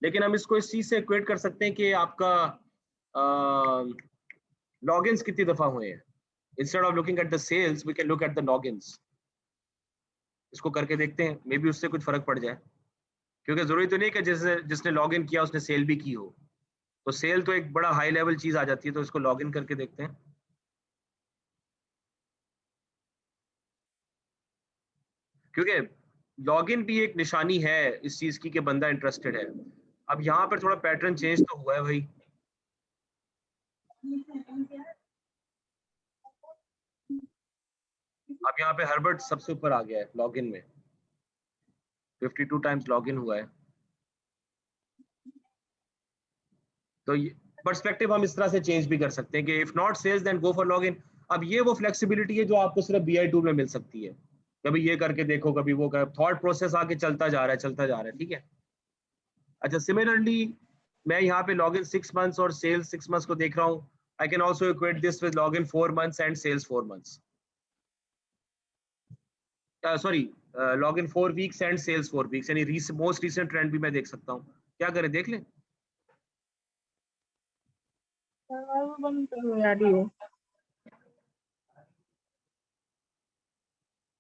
लेकिन हम इसको इस चीज से इक्वेट कर सकते हैं कि आपका लॉगिन्स कितनी दफा हुए हैं। Instead of looking at the sales we can look at the logins. इसको करके देखते हैं, मे बी उससे कुछ फर्क पड़ जाए, क्योंकि जरूरी तो नहीं कि जिसने लॉग इन किया उसने सेल भी की हो। तो सेल तो एक बड़ा हाई लेवल चीज आ जाती है, तो इसको लॉग इन करके देखते हैं। क्योंकि लॉगिन भी एक निशानी है इस चीज की कि बंदा इंटरेस्टेड है। अब यहाँ पर थोड़ा पैटर्न चेंज तो हुआ है भाई। अब यहाँ पे हर्बर्ट सबसे ऊपर आ गया है लॉगिन में, 52 टाइम्स लॉगिन हुआ है। तो पर्सपेक्टिव हम इस तरह से चेंज भी कर सकते हैं कि if not sales then go for login. अब ये वो फ्लेक्सिबिलिटी है जो आपको सिर्फ BI टूल में मिल सकती है। कभी ये करके देखो, कभी वो कर, थॉट प्रोसेस आगे चलता जा रहा है, चलता जा रहा है, ठीक है। अच्छा सिमिलरली मैं यहाँ पे लॉगिन 6 मंथ्स और सेल्स 6 मंथ्स को देख रहा हूँ। I can also equate this with login 4 months and sales 4 months, sorry login 4 weeks and sales 4 weeks, यानी मोस्ट रिसेंट ट्रेंड भी मैं देख सकता हूँ। क्या करें, देख लें?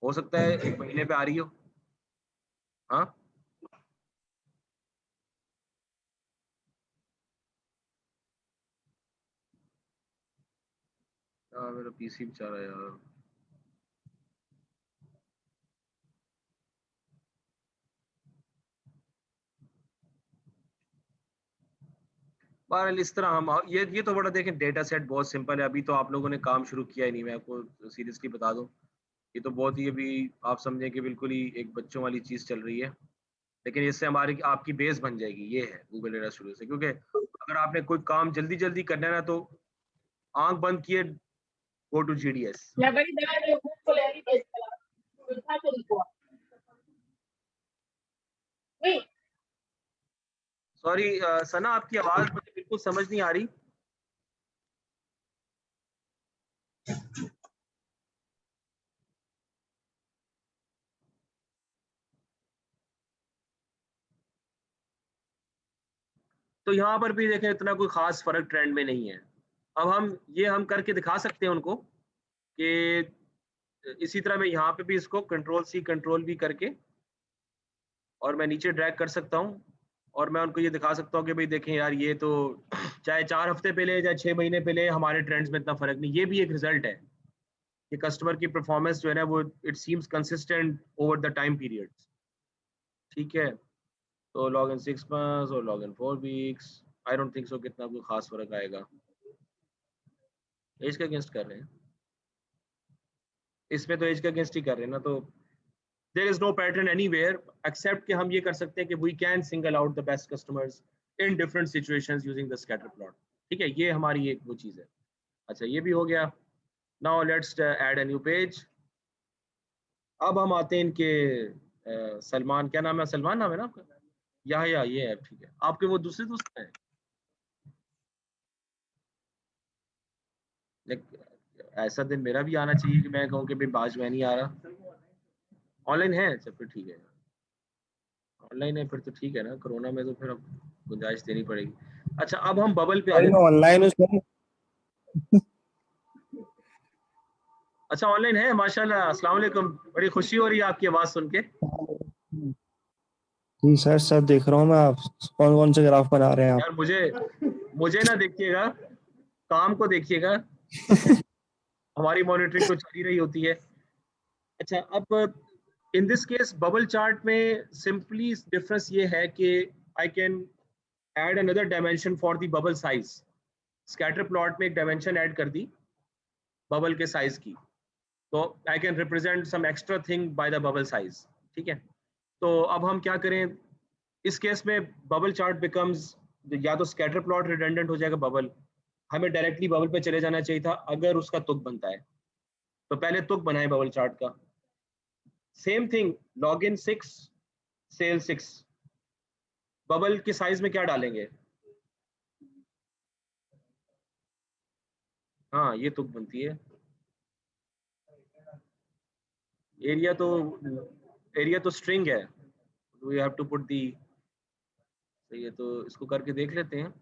हो सकता है 1 महीने पे आ रही हो। हाँ यार मेरा PC बेचारा यार। बहरहाल इस तरह हम, ये तो बड़ा देखें, डेटा सेट बहुत सिंपल है। अभी तो आप लोगों ने काम शुरू किया ही नहीं, मैं आपको सीरियसली बता दूं। ये तो बहुत ही अभी आप समझें कि बिल्कुल ही एक बच्चों वाली चीज चल रही है, लेकिन इससे हमारी आपकी बेस बन जाएगी। ये है गूगल डेटा स्टूडियो से, क्योंकि अगर आपने कोई काम जल्दी जल्दी करना है ना, तो आंख बंद किए गो टू GDS। सॉरी सना, आपकी आवाज मुझे बिल्कुल समझ नहीं आ रही। तो यहाँ पर भी देखें इतना कोई खास फर्क ट्रेंड में नहीं है। अब हम करके दिखा सकते हैं उनको कि इसी तरह मैं यहाँ पे भी इसको कंट्रोल सी कंट्रोल वी करके और मैं नीचे ड्रैग कर सकता हूँ और मैं उनको ये दिखा सकता हूँ कि भाई देखें यार, ये तो चाहे 4 हफ्ते पहले चाहे 6 महीने पहले हमारे ट्रेंड्स में इतना फर्क नहीं। ये भी एक रिजल्ट है कि कस्टमर की परफॉर्मेंस जो है ना वो it seems consistent over the time period. ठीक है, तो लॉग इन 6 months और log in 4 weeks, I don't think so कितना कोई खास फर्क आएगा। एज के अगेंस्ट कर रहे हैं, इसमें तो एज के अगेंस्ट ही कर रहे हैं ना, तो there is no pattern anywhere except कि हम ये कर सकते हैं कि we can single out the best customers in different situations using the scatter plot. ठीक है, ये हमारी एक वो चीज़ है। अच्छा, ये भी हो गया। Now let's add a new page. अब हम आते हैं इनके सलमान, क्या नाम है? सलमान नाम है ना आपका? या ये है, ठीक है। आपके वो दूसरे दोस्त हैं? ऐसा दिन मेरा भी आना चाहिए कि मैं कहूँ कि भाई आज मैं नहीं आ रहा। ऑनलाइन है? अच्छा फिर ठीक है, ऑनलाइन है फिर तो ठीक है ना। कोरोना में तो फिर अब गुंजाइश देनी पड़ेगी। अच्छा, अब हम बबल पे आ जाते हैं। ऑनलाइन उसमें। अच्छा, ऑनलाइन है, माशाल्लाह, अस्सलाम वालेकुम। बड़ी खुशी हो रही है आपकी आवाज़ सुन के। जी सर, सब देख रहा हूँ मैं। आप कौन कौन से ग्राफ बना रहे हैं आप? यार मुझे ना देखिएगा, काम को देखिएगा। हमारी मॉनिटरिंग तो चल ही रही होती है। अच्छा, अब in this case bubble chart में सिंपली डिफरेंस ये है कि I can add another dimension for the bubble size. Scatter plot में एक डायमेंशन ऐड कर दी बबल के साइज की, तो I can represent some extra thing by the bubble size. ठीक है, तो अब हम क्या करें इस केस में? बबल चार्ट बिकम्स, या तो स्कैटर प्लॉट रिडंडेंट हो जाएगा बबल, हमें डायरेक्टली बबल पे चले जाना चाहिए था अगर उसका तुक बनता है। तो पहले तुक बनाए बबल चार्ट का। Same thing, log in 6 sale 6, bubble के साइज में क्या डालेंगे? हाँ, ये तुक बनती है। एरिया तो स्ट्रिंग है, we have to put the. सही है, तो इसको करके देख लेते हैं।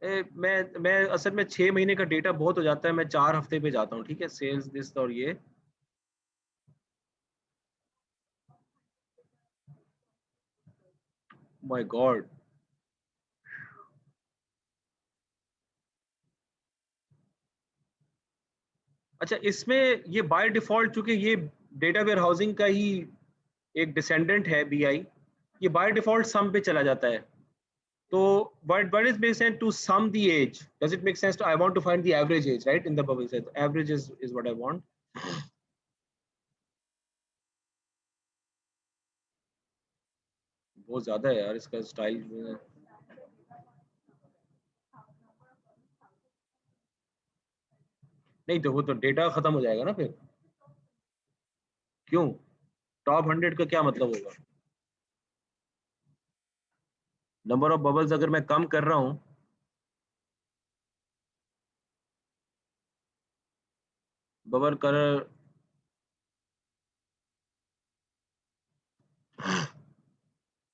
मैं असल में 6 महीने का डेटा बहुत हो जाता है, मैं 4 हफ्ते पे जाता हूँ। ठीक है, सेल्स दिस और ये माय गॉड। अच्छा, इसमें ये बाय डिफॉल्ट चूंकि ये डेटा वेयर हाउसिंग का ही एक डिसेंडेंट है बीआई, ये बाय डिफॉल्ट सम पे चला जाता है। तो what is makes sense to sum the age? Does it make sense to, I want to find the average age, right, in the bubble set? Average is what I want. बहुत ज्यादा है यार इसका स्टाइल। नहीं तो वो तो data खत्म हो जाएगा ना फिर। क्यों? टॉप 100 का क्या मतलब होगा? नंबर ऑफ बबल्स अगर मैं कम कर रहा हूं, बबल कलर,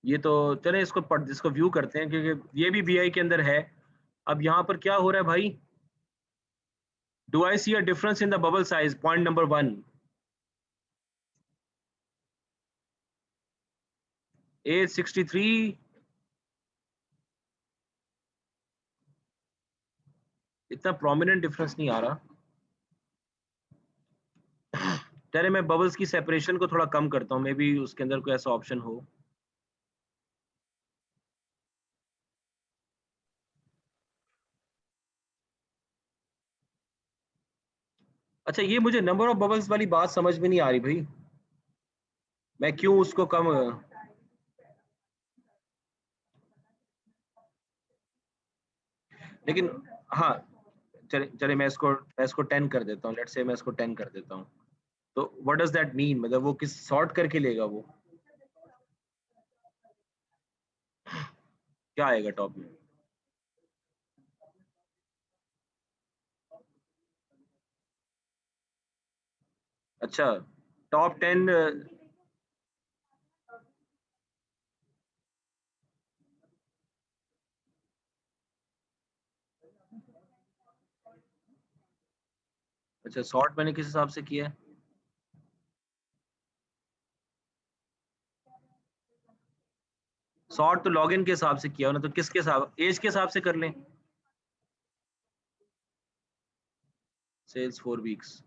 ये तो चले इसको व्यू करते हैं क्योंकि ये भी बीआई के अंदर है। अब यहाँ पर क्या हो रहा है भाई? Do I see a difference in the bubble size? Point number 1, age 63, इतना प्रोमिनेंट डिफरेंस नहीं आ रहा। चले मैं बबल्स की सेपरेशन को थोड़ा कम करता हूँ, मे बी उसके अंदर कोई ऐसा ऑप्शन हो। अच्छा, ये मुझे नंबर ऑफ बबल्स वाली बात समझ में नहीं आ रही भाई, मैं क्यों उसको कम? लेकिन हाँ, चले चले मैं इसको 10 कर देता हूँ। लेट्स से मैं इसको 10 कर देता हूँ। तो व्हाट डज दैट मीन, मतलब वो किस सॉर्ट करके लेगा, वो क्या आएगा टॉप में? अच्छा, टॉप 10 अच्छा, सॉर्ट मैंने किस हिसाब से किया है? सॉर्ट तो लॉगिन के हिसाब से किया हो ना, तो किसके हिसाब, एज के हिसाब से कर लें, सेल्स 4 वीक्स।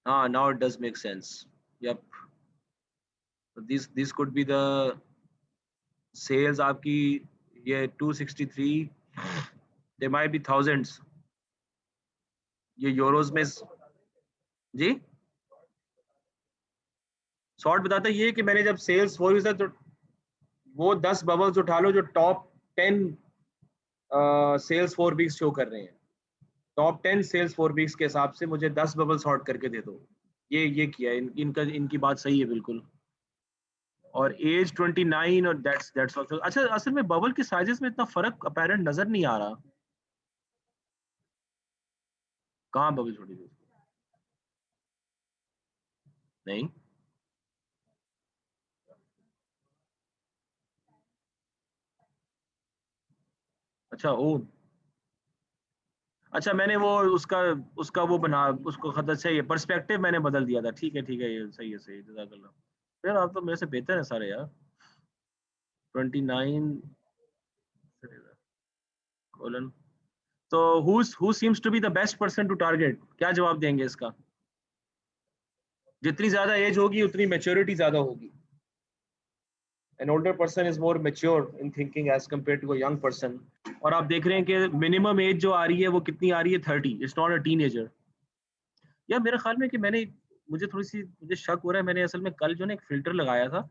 हाँ, now it does make sense. Yep. So this could be the sales आपकी, ये 263, they might be thousands, ये यूरोज में। जी, शॉर्ट बताता ये कि मैंने जब सेल्स 4 वीक्स तो वो 10 बबल्स उठा लो जो टॉप 10 सेल्स 4 वीक्स शो कर रहे हैं, टॉप 10 सेल्स 4 वीक्स के हिसाब से मुझे 10 बबल सॉर्ट करके दे दो। ये किया इनकी बात सही है बिल्कुल। और एज 29, और दैट्स आल्सो अच्छा। असल में बबल के साइजेस में इतना फर्क अपैरेंट नजर नहीं आ रहा, कहाँ बबल छोटी थी? नहीं, अच्छा ओ, अच्छा मैंने वो उसका उसका वो बना, उसको खत से ये पर्सपेक्टिव मैंने बदल दिया था। ठीक है, ये सही है, सही है, जज़ाकल्लाह। यार आप तो मेरे से बेहतर है सारे यार। 29 कोलन, तो who seems to be the best person to target, क्या जवाब देंगे इसका? जितनी ज्यादा एज होगी उतनी मैच्योरिटी ज्यादा होगी। An older person is more mature in thinking as compared to a young person. और आप देख रहे हैं कि मिनिमम एज जो आ रही है वो कितनी आ रही है, 30। It's not a teenager. या मेरे ख्याल में कि मुझे शक हो रहा है, मैंने असल में कल जो ना एक फिल्टर लगाया था,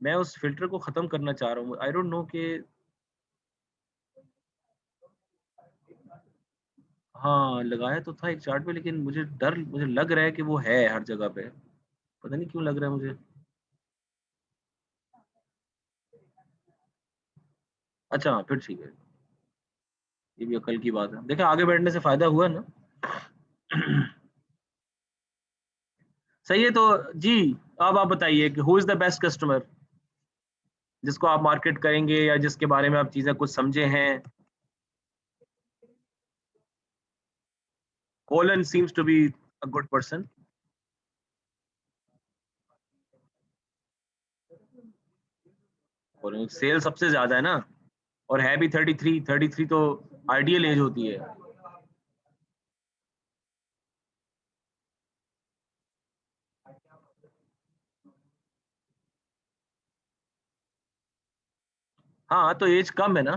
मैं उस फिल्टर को खत्म करना चाह रहा हूँ। आई डोंट नो कि हाँ लगाया तो था एक चार्ट पे, लेकिन मुझे लग रहा है कि वो है हर जगह पे, पता नहीं क्यों लग रहा है मुझे। अच्छा हाँ, फिर ठीक है, ये भी अकल की बात है। देखिए आगे बैठने से फायदा हुआ ना। सही है, तो जी अब आप बताइए कि who is the best customer, जिसको आप मार्केट करेंगे या जिसके बारे में आप चीजें कुछ समझे हैं। Colon seems to be a good person. और सेल सबसे ज्यादा है ना, और है भी 33 तो आइडियल एज होती है। हाँ तो एज कम है ना,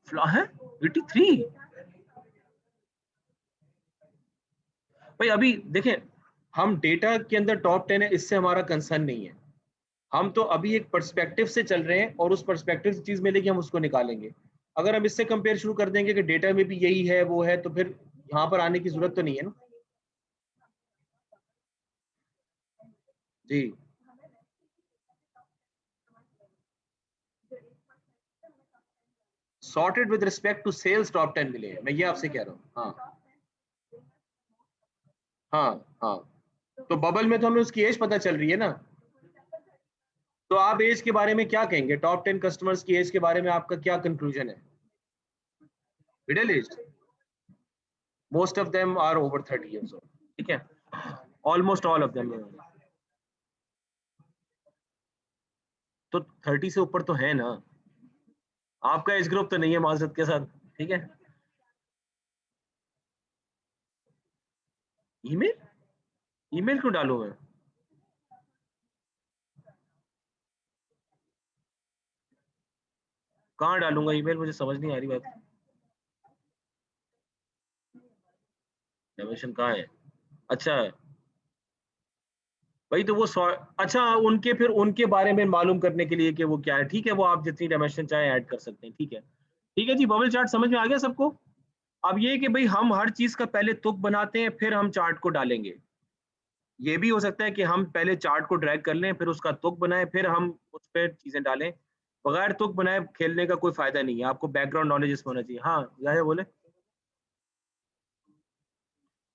फ्लॉ है 83। भाई अभी देखें, हम डेटा के अंदर टॉप 10 है, इससे हमारा कंसर्न नहीं है। हम तो अभी एक पर्सपेक्टिव से चल रहे हैं और उस पर्सपेक्टिव से चीज मिलेगी हम उसको निकालेंगे। अगर हम इससे कंपेयर शुरू कर देंगे कि डेटा में भी यही है वो है, तो फिर यहाँ पर आने की जरूरत तो नहीं है ना। जी, sorted with respect to sales top 10 मिले, मैं ये आपसे कह रहा हूँ। हाँ हाँ हाँ, तो बबल में तो हमें उसकी एज पता चल रही है ना। तो आप एज के बारे में क्या कहेंगे, टॉप 10 कस्टमर्स की एज के बारे में आपका क्या कंक्लूजन है? Middle age, most of them are over 30 years old, ठीक है, ऑलमोस्ट ऑल ऑफ देम। तो 30 से ऊपर तो है ना, आपका एज ग्रुप तो नहीं है माजरत के साथ, ठीक है। ईमेल, ईमेल क्यों डालूं मैं? कहाँ डालूंगा ईमेल, मुझे समझ नहीं आ रही बात। डायमेंशन कहाँ है? अच्छा भाई तो वो अच्छा उनके फिर उनके बारे में मालूम करने के लिए कि वो क्या है, ठीक है, वो आप जितनी डायमेंशन चाहे ऐड कर सकते हैं, ठीक है। ठीक है जी, बबल चार्ट समझ में आ गया सबको। अब ये कि भाई हम हर चीज का पहले तुक बनाते हैं फिर हम चार्ट को डालेंगे। ये भी हो सकता है कि हम पहले चार्ट को ड्रैग कर लें फिर उसका तुक बनाएं फिर हम उस पर चीजें डालें। बगैर तुक बनाए खेलने का कोई फायदा नहीं है, आपको बैकग्राउंड नॉलेज इसमें होना चाहिए। हाँ या बोले।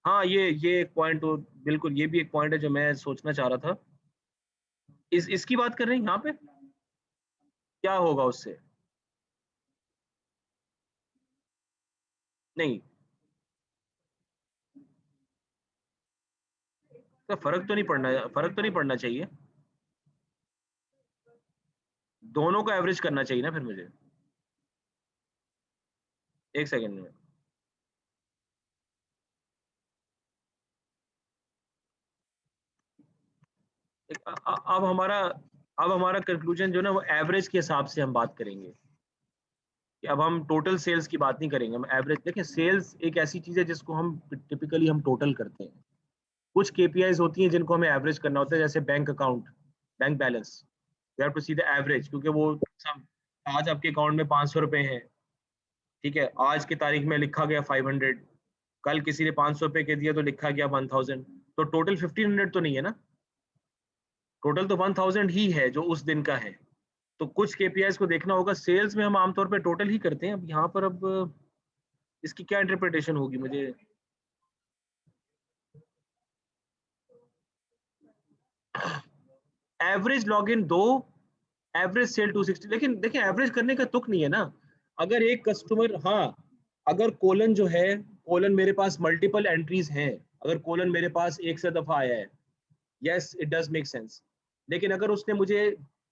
हाँ ये एक पॉइंट तो बिल्कुल, ये भी एक पॉइंट है जो मैं सोचना चाह रहा था। इसकी बात कर रहे हैं यहाँ पे, क्या होगा उससे? नहीं तो फर्क तो नहीं पड़ना चाहिए, दोनों को एवरेज करना चाहिए ना फिर मुझे। एक सेकेंड में, अब हमारा कंक्लूजन जो ना वो एवरेज के हिसाब से हम बात करेंगे कि अब हम टोटल सेल्स की बात नहीं करेंगे, हम एवरेज। देखिए सेल्स एक ऐसी चीज है जिसको हम टिपिकली हम टोटल करते हैं। कुछ केपीआईज होती हैं जिनको हमें एवरेज करना होता है, जैसे bank account, bank balance, you have to see the average, क्योंकि वो सब आज आपके अकाउंट में 500 रुपए हैं, ठीक है, आज की तारीख में लिखा गया 500, कल किसी ने 500 रुपए के दिया तो लिखा गया 1000, तो टोटल 1500 तो नहीं है ना, टोटल तो 1000 ही है जो उस दिन का है। तो कुछ केपीआईज को देखना होगा, सेल्स में हम आमतौर पे टोटल ही करते हैं। अब यहाँ पर अब इसकी क्या इंटरप्रिटेशन होगी मुझे? एवरेज लॉगिन 2, एवरेज सेल 260, लेकिन देखिए एवरेज करने का तुक नहीं है ना। अगर एक कस्टमर, हाँ, अगर कोलन जो है, कोलन मेरे पास मल्टीपल एंट्रीज हैं, अगर कोलन मेरे पास एक से दफा आया है, yes it does make sense. लेकिन अगर उसने मुझे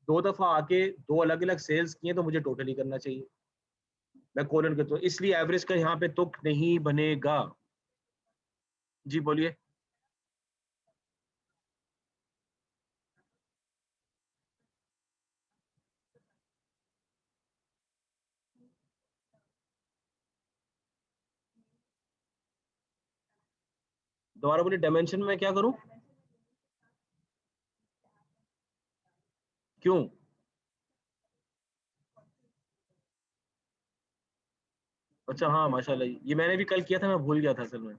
2 दफा आके 2 अलग अलग सेल्स किए तो मुझे टोटल ही करना चाहिए, मैं कोलन के, तो इसलिए एवरेज का यहाँ पे तुक नहीं बनेगा। जी बोलिए। दोबारा बोलिए, डायमेंशन में क्या करूं? क्यों? अच्छा हाँ माशाल्लाह, ये मैंने भी कल किया था, मैं भूल गया था असल में।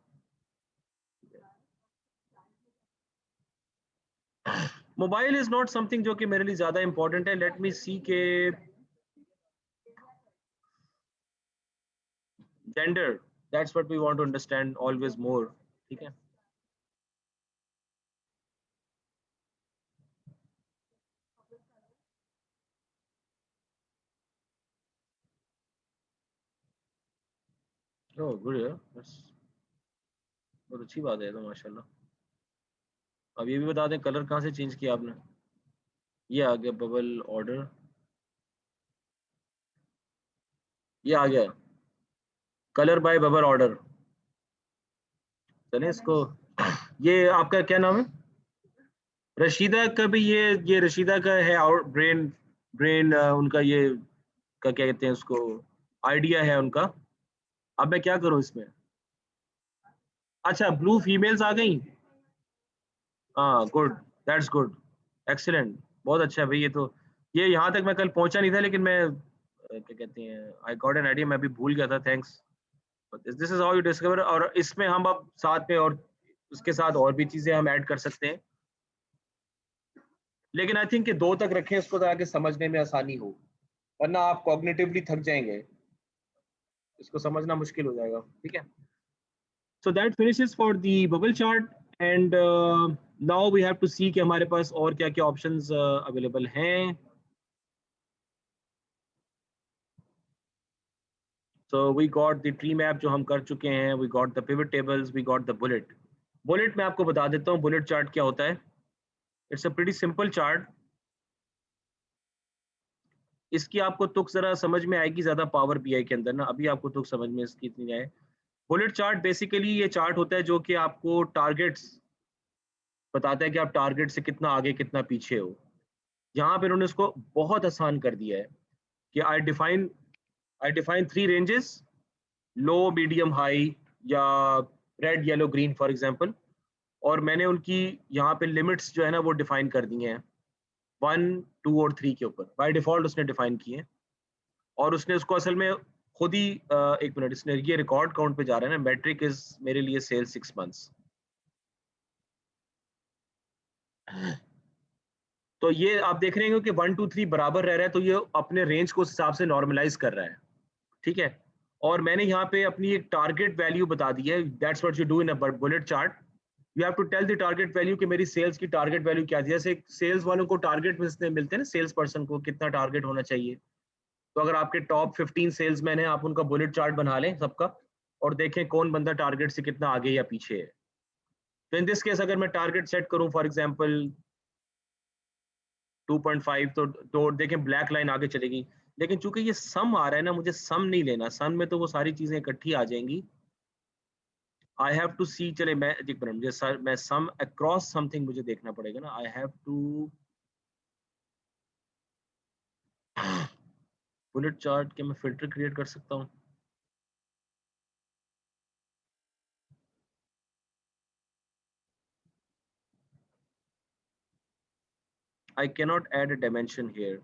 मोबाइल इज नॉट समथिंग जो कि मेरे लिए ज्यादा इंपॉर्टेंट है। लेट मी सी के gender, that's what we want to understand always more, ठीक है। ओह गुड यार, बहुत अच्छी बात है तो माशाल्लाह। अब ये भी बता दें कलर कहाँ से चेंज किया आपने? ये आ गया बबल ऑर्डर, ये आ गया कलर बाय बबल ऑर्डर। चले इसको, ये आपका क्या नाम है? रशीदा का भी, ये रशीदा का है, और ब्रेन, उनका ये का क्या कहते हैं उसको, आइडिया है उनका। अब मैं क्या करूं इसमें? अच्छा ब्लू फीमेल्स आ गई, हाँ गुड, दैट्स गुड, एक्सीलेंट, बहुत अच्छा है भाई। ये तो, ये यहाँ तक मैं कल पहुंचा नहीं था, लेकिन मैं क्या कहते हैं, आई गॉट एन आइडिया, मैं भी भूल गया था, thanks. This is how you discover. और इसमें हम अब साथ में और उसके साथ और भी चीजें हम ऐड कर सकते हैं, लेकिन आई थिंक कि 2 तक रखें इसको ताकि समझने में आसानी हो, वरना आप कॉग्निटिवली थक जाएंगे, इसको समझना मुश्किल हो जाएगा, ठीक है। So that finishes for the bubble chart, and now we have to see कि हमारे पास और क्या क्या ऑप्शंस अवेलेबल हैं। So we got the tree map जो हम कर चुके हैं, we got the pivot tables, we got the bullet. Bullet मैं आपको बता देता हूँ बुलेट चार्ट क्या होता है। It's a pretty simple chart. इसकी आपको तुक जरा समझ में आएगी ज्यादा पावर बीआई के अंदर ना, अभी आपको तुक समझ में इसकी इतनी आए। बुलेट चार्ट बेसिकली ये चार्ट होता है जो कि आपको टारगेट्स बताता है कि आप टारगेट से कितना आगे कितना पीछे हो। यहाँ पे उन्होंने इसको बहुत आसान कर दिया है कि I define 3 ranges, low medium high, या red yellow green for example, और मैंने उनकी यहाँ पे लिमिट्स जो है ना वो डिफाइन कर दी हैं 1, 2 और 3 के ऊपर, बाय डिफॉल्ट उसने डिफाइन किए हैं। और उसने उसको असल में खुद ही एक मिनट, इसने ये रिकॉर्ड काउंट पे जा रहा है ना, मैट्रिक इज मेरे लिए सेल 6 मंथ्स। तो ये आप देख रहे हैं कि 1, 2, 3 बराबर रह रहा है, तो ये अपने रेंज को उस हिसाब से नॉर्मलाइज कर रहा है, ठीक है। और मैंने यहाँ पे अपनी एक टारगेट वैल्यू बता दी है, that's what you do in a bullet chart. You have to tell the target value कि मेरी सेल्स की टारगेट वैल्यू क्या थी। जैसे सेल्स वालों को टारगेट मिलते हैं ना, सेल्स पर्सन को कितना टारगेट होना चाहिए। तो अगर आपके टॉप 15 सेल्समैन हैं, आप उनका बुलेट चार्ट बना लें सबका, और देखें कौन बंदा टारगेट से कितना आगे या पीछे है। तो इन दिस केस अगर मैं टारगेट सेट करूं फॉर एग्जांपल 2.5, तो देखें ब्लैक लाइन आगे चलेगी। लेकिन चूंकि ये सम आ रहा है ना, मुझे सम नहीं लेना, सम में तो वो सारी चीजें इकट्ठी आ जाएंगी। आई हैव टू सी, चले मैं एक मिनट, मुझे सर मैं सम अक्रॉस समथिंग मुझे देखना पड़ेगा ना। I have to bullet chart के मैं फिल्टर क्रिएट कर सकता हूँ। I cannot add a dimension here.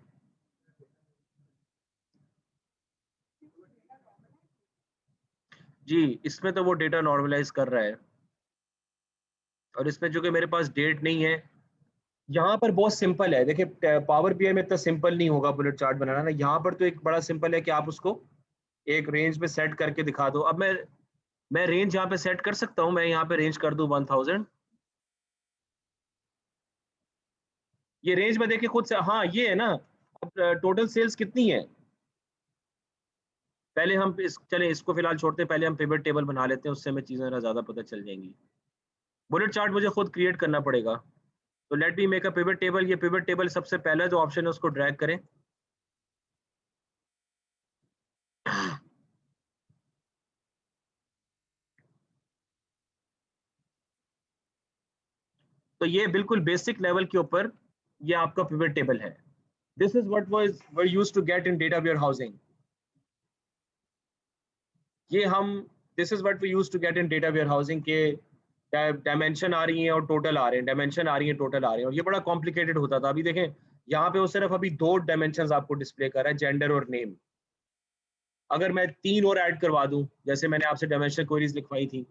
जी, इसमें तो वो डेटा नॉर्मलाइज कर रहा है, और इसमें जो कि मेरे पास डेट नहीं है। यहाँ पर बहुत सिंपल है, देखिए पावर बीआई में इतना सिंपल नहीं होगा बुलेट चार्ट बनाना ना। यहाँ पर तो एक बड़ा सिंपल है कि आप उसको एक रेंज में सेट करके दिखा दो। अब मैं रेंज यहाँ पे सेट कर सकता हूँ, मैं यहाँ पे रेंज कर दूं 1000। ये रेंज में देखिए खुद से, हाँ ये है ना। अब टोटल सेल्स कितनी है, पहले हम चले इसको फिलहाल छोड़ते हैं, पहले हम पिवट टेबल बना लेते हैं, उससे हमें चीजें ज्यादा पता चल जाएंगी। बुलेट चार्ट मुझे खुद क्रिएट करना पड़ेगा, तो let me make a pivot table. ये पिवट टेबल सबसे पहला जो ऑप्शन है उसको ड्रैग करें। तो ये बिल्कुल बेसिक लेवल के ऊपर ये आपका पिवट टेबल है। This is what was were used to get in data warehousing. ये हम this is what we used to get in data warehousing के डायमेंशन आ रही हैं और टोटल आ रहे हैं, डायमेंशन आ रही हैं टोटल आ रहे हैं, और ये बड़ा कॉम्प्लिकेटेड होता था। अभी देखें यहाँ पे वो सिर्फ अभी 2 डायमेंशन आपको डिस्प्ले कर रहा है, जेंडर और नेम। अगर मैं 3 और ऐड करवा दूं, जैसे मैंने आपसे डायमेंशन क्वेरीज लिखवाई थी,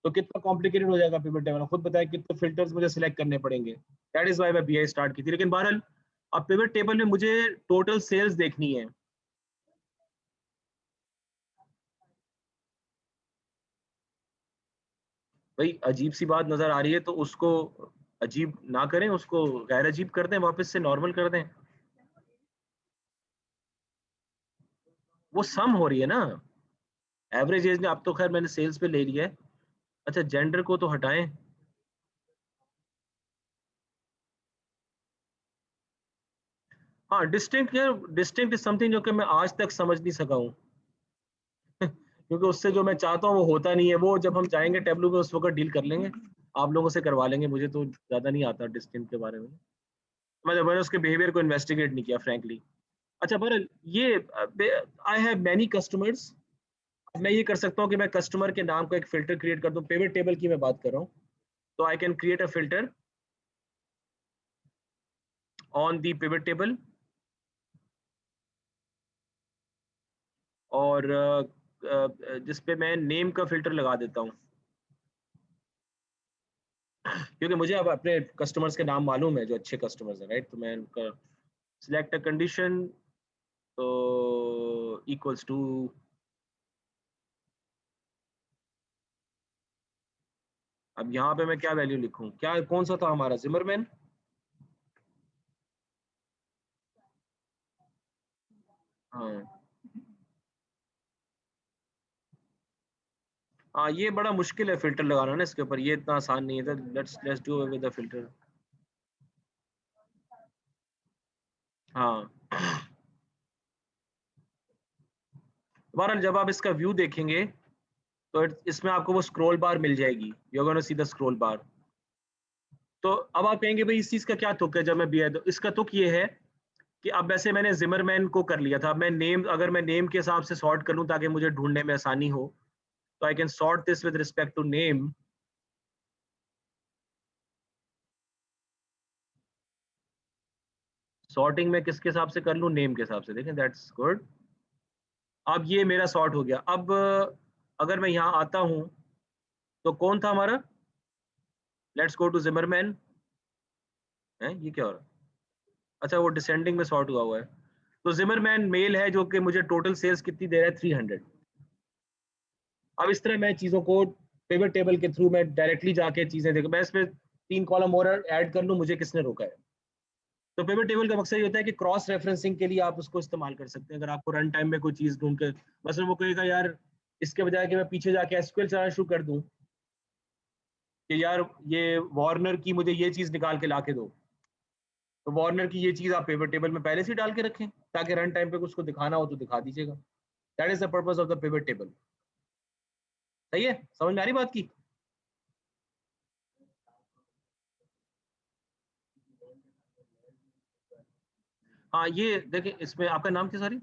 तो कितना कॉम्प्लिकेटेड हो जाएगा पिवट टेबल। खुद बताया कितने फिल्टर्स मुझे सिलेक्ट करने पड़ेंगे। दैट इज व्हाई मैं बीआई स्टार्ट की थी। लेकिन बहरहाल अब पिवट टेबल में मुझे टोटल सेल्स देखनी है। भाई अजीब सी बात नजर आ रही है तो उसको अजीब ना करें, उसको गैर अजीब कर दें, वापस से नॉर्मल कर दें। वो सम हो रही है ना, एवरेज एज ने, अब तो खैर मैंने सेल्स पे ले लिया है। अच्छा जेंडर को तो हटाएं। हाँ डिस्टिंक्ट, यार डिस्टिंक्ट इज समथिंग जो कि मैं आज तक समझ नहीं सका हूँ। क्योंकि उससे जो मैं चाहता हूँ वो होता नहीं है। वो जब हम जाएंगे टेबलू में उस वक्त डील कर लेंगे, आप लोगों से करवा लेंगे। मुझे तो ज्यादा नहीं आता डिस्टिंक्ट के बारे में, मैंने उसके बिहेवियर को इन्वेस्टिगेट नहीं किया फ्रैंकली। अच्छा बहरहाल ये आई हैव मैनी कस्टमर्स। मैं ये कर सकता हूँ कि मैं कस्टमर के नाम का एक फिल्टर क्रिएट कर दूं। पिवट टेबल की मैं बात कर रहा हूँ, तो I can create a filter on the pivot table, और जिसपे मैं नेम का फिल्टर लगा देता हूँ, क्योंकि मुझे अब अपने कस्टमर्स के नाम मालूम है जो अच्छे कस्टमर्स हैं, राइट। तो मैं उनका सिलेक्ट अ कंडीशन, तो इक्वल्स टू, अब यहाँ पे मैं क्या वैल्यू लिखूं, क्या कौन सा था हमारा जिमरमैन। हाँ हाँ, ये बड़ा मुश्किल है फिल्टर लगाना ना इसके ऊपर, ये इतना आसान नहीं है। Let's do with the filter. हाँ बहरहाल जब आप इसका व्यू देखेंगे तो इसमें आपको वो स्क्रॉल बार मिल जाएगी, you are gonna see the scroll bar. तो अब आप कहेंगे भाई इस चीज का क्या तुक है जब मैं बी आई, इसका तुक ये है कि अब वैसे मैंने जिमरमैन को कर लिया था। मैं नेम, अगर मैं नेम के हिसाब से सॉर्ट कर लूं ताकि मुझे ढूंढने में आसानी हो, तो I can sort this with respect to name. Sorting में किसके हिसाब से कर लूँ, नेम के हिसाब से, देखें दैट्स गुड। अब ये मेरा सॉर्ट हो गया। अब अगर मैं यहाँ आता हूँ तो कौन था हमारा, लेट्स गो टू जिमरमैन, है ये क्या हो रहा है, अच्छा वो डिसेंडिंग में सॉर्ट हुआ है। तो जिमरमैन मेल है जो कि मुझे टोटल सेल्स कितनी दे रहा है, 300। अब इस तरह मैं चीज़ों को पिवट टेबल के थ्रू मैं डायरेक्टली जाके चीज़ें देखूँ, मैं इसमें 3 कॉलम और ऐड कर लूँ, मुझे किसने रोका है। तो पिवट टेबल का मकसद ये होता है कि क्रॉस रेफरेंसिंग के लिए आप उसको इस्तेमाल कर सकते हैं। अगर आपको रन टाइम में कोई चीज़ ढूंढ के, मसलन वो कहेगा यार इसके बजाय कि मैं पीछे जाके एसक्यूएल चलाना शुरू कर दूं कि यार ये वार्नर की मुझे ये चीज़ निकाल के ला के दो, तो वार्नर की ये चीज़ आप पिवट टेबल में पहले से डाल के रखें ताकि रन टाइम पे उसको दिखाना हो तो दिखा दीजिएगा। That is the purpose of the pivot table. सही है, समझ में आ रही बात की? हाँ ये देखिए, इसमें आपका नाम क्या, सॉरी?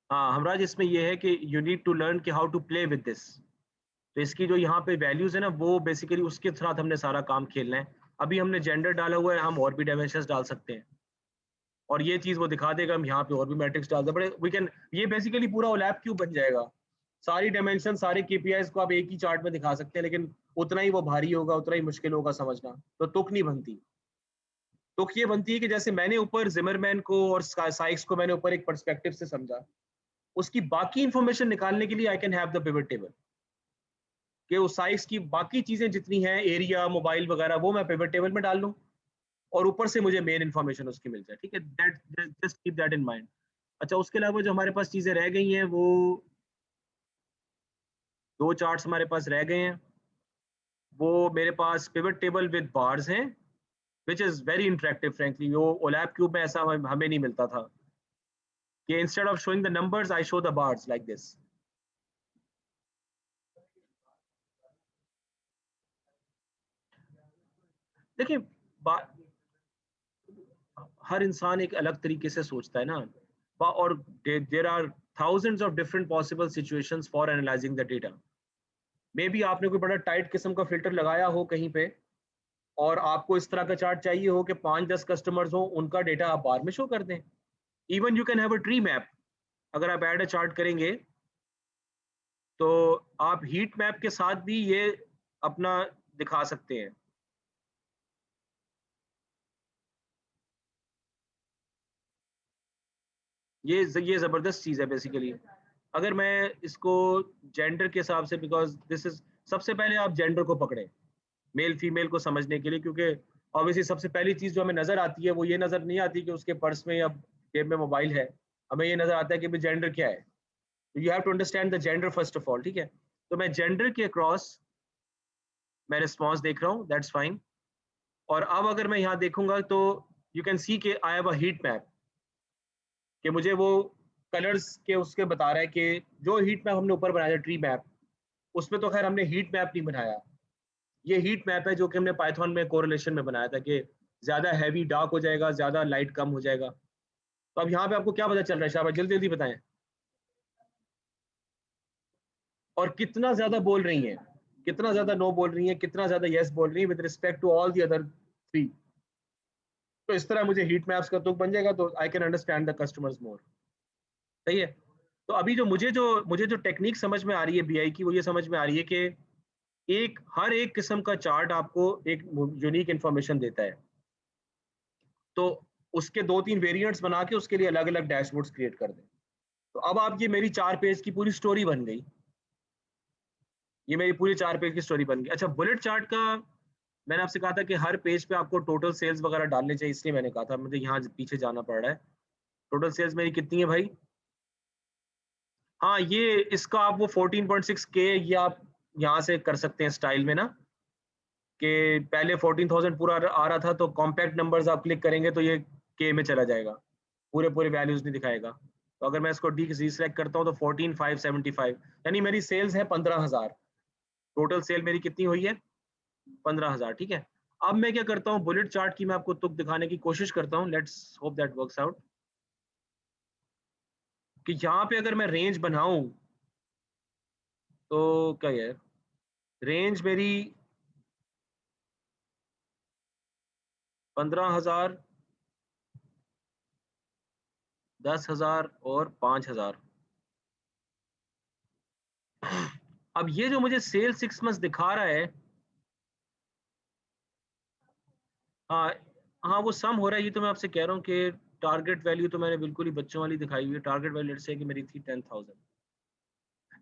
हाँ हमराज, इसमें ये है कि यू नीड टू लर्न कि how to play with this. तो इसकी जो यहाँ पे वैल्यूज है ना, वो बेसिकली उसके साथ हमने सारा काम खेलना है। अभी हमने जेंडर डाला हुआ है, हम और भी डायमेंशंस डाल सकते हैं और ये चीज वो दिखा देगा, हम यहाँ पे और भी मैट्रिक्स डाल दे बड़े वी कैन, ये बेसिकली पूरा ओलैप क्यूब बन जाएगा। सारी डायमेंशन सारे केपीआईज को आप एक ही चार्ट में दिखा सकते हैं, लेकिन उतना ही वो भारी होगा, उतना ही मुश्किल होगा समझना। तो तुक नहीं बनती। तुक ये बनती है कि जैसे मैंने ऊपर जिमरमैन को और साइक्स को मैंने ऊपर एक पर्सपेक्टिव से समझा, उसकी बाकी इंफॉर्मेशन निकालने के लिए I can have the pivot table, कि उस साइज की बाकी चीजें जितनी हैं, एरिया मोबाइल वगैरह, वो मैं पिवट टेबल में डाल लूं और ऊपर से मुझे मेन इंफॉर्मेशन उसकी मिल जाए। ठीक है, that just keep that in mind. अच्छा उसके अलावा जो हमारे पास चीजें रह गई हैं, वो 2 चार्ट्स हमारे पास रह गए हैं। वो मेरे पास पिवट टेबल विद बार्स हैं, which is very interactive frankly. वो ओलैप क्यूब में ऐसा हमें नहीं मिलता था कि instead of showing the numbers I show the bars like this. देखिए हर इंसान एक अलग तरीके से सोचता है ना, और there are thousands of different possible situations for analysing the data. Maybe आपने कोई बड़ा टाइट किस्म का फिल्टर लगाया हो कहीं पे, और आपको इस तरह का चार्ट चाहिए हो कि 5-10 कस्टमर्स हो, उनका डेटा आप बार में शो कर दें। Even you can have a tree map. अगर आप ऐड अ चार्ट करेंगे तो आप हीट मैप के साथ भी ये अपना दिखा सकते हैं। ये जबरदस्त चीज है बेसिकली। अगर मैं इसको जेंडर के हिसाब से, बिकॉज दिस इज, सबसे पहले आप जेंडर को पकड़े मेल फीमेल को समझने के लिए, क्योंकि ऑब्वियसली सबसे पहली चीज जो हमें नजर आती है वो ये नजर नहीं आती कि उसके पर्स में या जेब में मोबाइल है। हमें ये नजर आता है कि जेंडर क्या है। You have to understand the gender first of all. ठीक है, तो मैं जेंडर के अक्रॉस मैं रिस्पॉन्स देख रहा हूँ, दैट्स फाइन। और अब अगर मैं यहाँ देखूंगा तो यू कैन सी के I have a heat map, कि मुझे वो कलर्स के उसके बता रहा है कि जो हीट मैप हमने ऊपर बनाया ट्री मैप, उसमें तो खैर हमने हीट मैप नहीं बनाया। ये हीट मैप है जो कि हमने पाइथन में कोरिलेशन में बनाया था कि ज्यादा हैवी डार्क हो जाएगा, ज्यादा लाइट कम हो जाएगा। तो अब यहाँ पे आपको क्या पता चल रहा है, शाबाश जल्दी जल्दी बताएं। और कितना ज्यादा बोल रही हैं, कितना ज्यादा नो बोल रही हैं, कितना ज्यादा यस बोल रही है with respect to all the other 3। तो इस तरह मुझे हीट मैप्स का तुक बन जाएगा, तो I can understand the customers more. सही है। तो अभी जो मुझे जो टेक्निक समझ में आ रही है बीआई की, वो ये समझ में आ रही है कि हर एक किस्म का चार्ट आपको एक यूनिक इंफॉर्मेशन देता है। तो उसके 2-3 वेरिएंट्स बना के उसके लिए अलग अलग डैशबोर्ड्स क्रिएट कर दें। तो अब आप, ये मेरी 4 पेज की पूरी स्टोरी बन गई। ये मेरी पूरी 4 पेज की स्टोरी बन गई। अच्छा बुलेट चार्ट का मैंने आपसे कहा था कि हर पेज पे आपको टोटल सेल्स वगैरह डालने चाहिए, इसलिए मैंने कहा था मुझे यहाँ पीछे जाना पड़ रहा है। टोटल सेल्स मेरी कितनी है भाई? हाँ ये इसका आप वो 14.6 के, ये आप यहाँ से कर सकते हैं स्टाइल में ना, कि पहले 14,000 पूरा आ रहा था, तो कॉम्पैक्ट नंबर्स आप क्लिक करेंगे तो ये के में चला जाएगा, पूरे पूरे वैल्यूज नहीं दिखाएगा। तो अगर मैं इसको डी सिलेक्ट करता हूँ तो 14,575, यानी मेरी सेल्स है 15,000। टोटल सेल मेरी कितनी हुई है? 15,000। ठीक है, अब मैं क्या करता हूँ, बुलेट चार्ट की मैं आपको तुक दिखाने की कोशिश करता हूँ। Let's hope that works out. कि यहाँ पे अगर मैं रेंज बनाऊं तो क्या है, रेंज मेरी 15,000 10,000 और 5,000। अब ये जो मुझे सेल 6 मंथ्स दिखा रहा है, हाँ हाँ वो सम हो रहा है। ये तो मैं आपसे कह रहा हूँ कि टारगेट वैल्यू तो मैंने बिल्कुल ही बच्चों वाली दिखाई हुई है। टारगेट वैल्यू लेट्स से कि मेरी थी 10,000।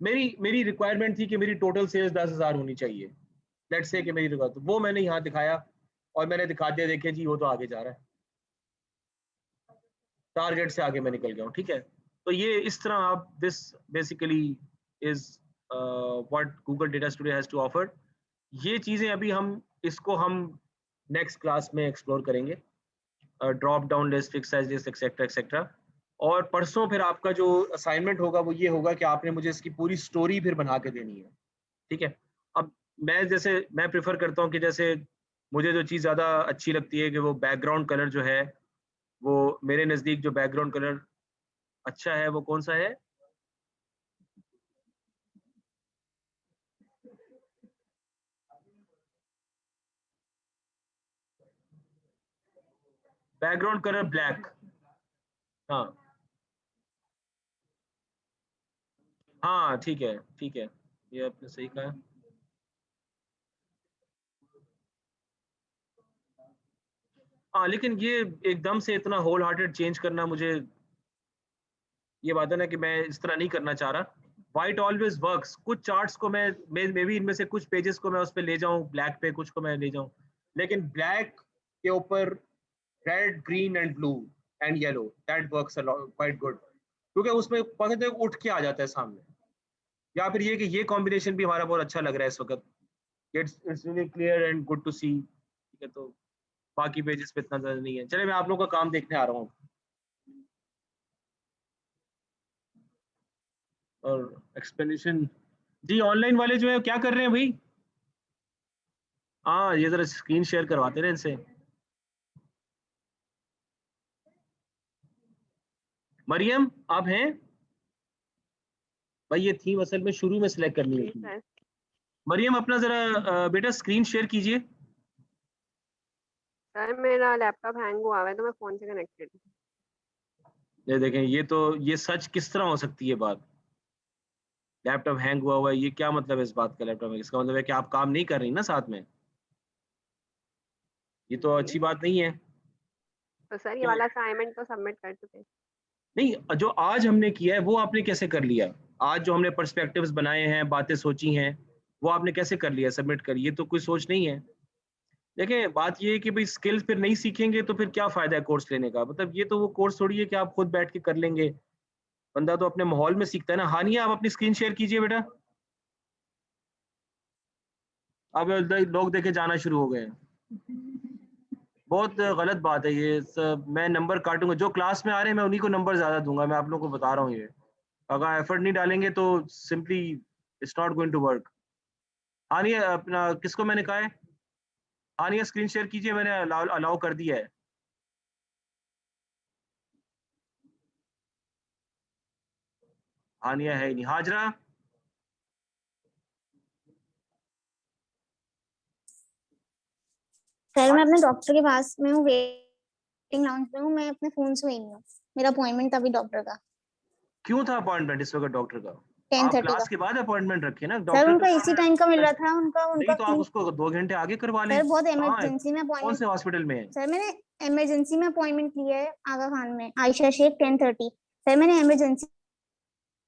मेरी रिक्वायरमेंट थी कि मेरी टोटल सेल्स 10,000 होनी चाहिए। लेट्स से कि मेरी रिक्वायरमेंट, तो वो मैंने यहाँ दिखाया और मैंने दिखा दिया, देखिए जी वो तो आगे जा रहा है, टारगेट से आगे मैं निकल गया हूँ। ठीक है, तो ये इस तरह आप, this basically is what Google data studio has to offer. ये चीजें अभी इसको हम नेक्स्ट क्लास में एक्सप्लोर करेंगे, drop down list, fix size list, etcetera etcetera. और परसों फिर आपका जो असाइनमेंट होगा वो ये होगा कि आपने मुझे इसकी पूरी स्टोरी फिर बना के देनी है। ठीक है, अब मैं प्रेफर करता हूँ कि जैसे मुझे जो चीज़ ज़्यादा अच्छी लगती है कि वो बैकग्राउंड कलर जो है, वो मेरे नज़दीक जो बैकग्राउंड कलर अच्छा है वो कौन सा है? Background colour black. हाँ हाँ ठीक है ठीक है, ये आपने सही कहा। हाँ लेकिन ये एकदम से इतना होल हार्टेड चेंज करना, मुझे ये बात है ना कि मैं इस तरह नहीं करना चाह रहा। White always works. कुछ चार्ट्स को मैं भी इनमें से कुछ पेजेस को मैं उस पर ले जाऊं ब्लैक पे, कुछ को मैं ले जाऊं, लेकिन ब्लैक के ऊपर red green and blue and yellow, that works quite good, क्योंकि उसमें पता है उठ के आ जाता है सामने। या फिर ये कि ये कॉम्बिनेशन भी हमारा बहुत अच्छा लग रहा है इस वक्त, it's really clear and good to see. ठीक है, तो बाकी पेजेस पे इतना ज्यादा नहीं है। चले मैं आप लोगों का काम देखने आ रहा हूँ। और एक्सप्लेनेशन जी, ऑनलाइन वाले जो है क्या कर रहे हैं भाई? हाँ ये जरा स्क्रीन शेयर करवाते रहे इनसे। मरियम आप हैं भाई? ये थीम असल में शुरू में सिलेक्ट करनी जी होती है। सर। मरियम अपना जरा बेटा स्क्रीन शेयर कीजिए। सर मेरा लैपटॉप हैंग हुआ है तो मैं फोन से कनेक्टेड हूँ। ये देखें, ये सच किस तरह हो सकती है बात? लैपटॉप हैंग हुआ है, ये क्या मतलब है इस बात का? लैपटॉप में इसका मतलब है कि आप काम नहीं कर रही ना साथ में, ये तो जी अच्छी बात नहीं है। तो सर ये तो वाला असाइनमेंट तो सबमिट कर चुके हैं। नहीं, जो आज हमने किया है वो आपने कैसे कर लिया? आज जो हमने पर्सपेक्टिव्स बनाए हैं, बातें सोची हैं, वो आपने कैसे कर लिया सबमिट कर? ये तो कोई सोच नहीं है। देखिए बात ये है कि भाई स्किल्स फिर नहीं सीखेंगे तो फिर क्या फायदा है कोर्स लेने का? मतलब ये तो वो कोर्स थोड़ी है कि आप खुद बैठ के कर लेंगे। बंदा तो अपने माहौल में सीखता है ना। हानिया आप अपनी स्क्रीन शेयर कीजिए बेटा। अब लोग देखे जाना शुरू हो गए हैं। बहुत गलत बात है ये सब। मैं नंबर काटूंगा, जो क्लास में आ रहे हैं मैं उन्हीं को नंबर ज्यादा दूंगा, मैं आप लोगों को बता रहा हूँ ये। अगर एफर्ट नहीं डालेंगे तो simply it's not going to work. Haniya अपना किसको मैंने कहा है? हानिया स्क्रीन शेयर कीजिए, मैंने अलाउ कर दिया है। हानिया है ही नहीं। हाजरा सर मैं अपने डॉक्टर के पास में हूँ, वेटिंग लाउंज में हूँ, मैं अपने फोन से हुई हूँ। मेरा अपॉइंटमेंट था अभी डॉक्टर का क्यों था अपॉइंटमेंट इस वक्त डॉक्टर का? 10:30 आप का। क्लास के बाद अपॉइंटमेंट रखिए ना सर डॉक्टर उनका का इसी काम टाइम का मिल है। रहा था, उनका नहीं उनका तो आप उसको 2 घंटे आगे करवा लें। सर बहुत कहाँ है? इमरजेंसी में कौन अपॉइंटमेंट। से हॉस्पिटल में है? सर मैंने इमरजेंसी में अपॉइंटमेंट लिया है आगा खान में, आयशा शेख 10:30। सर मैंने इमरजेंसी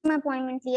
में अपॉइंटमेंट लिया है।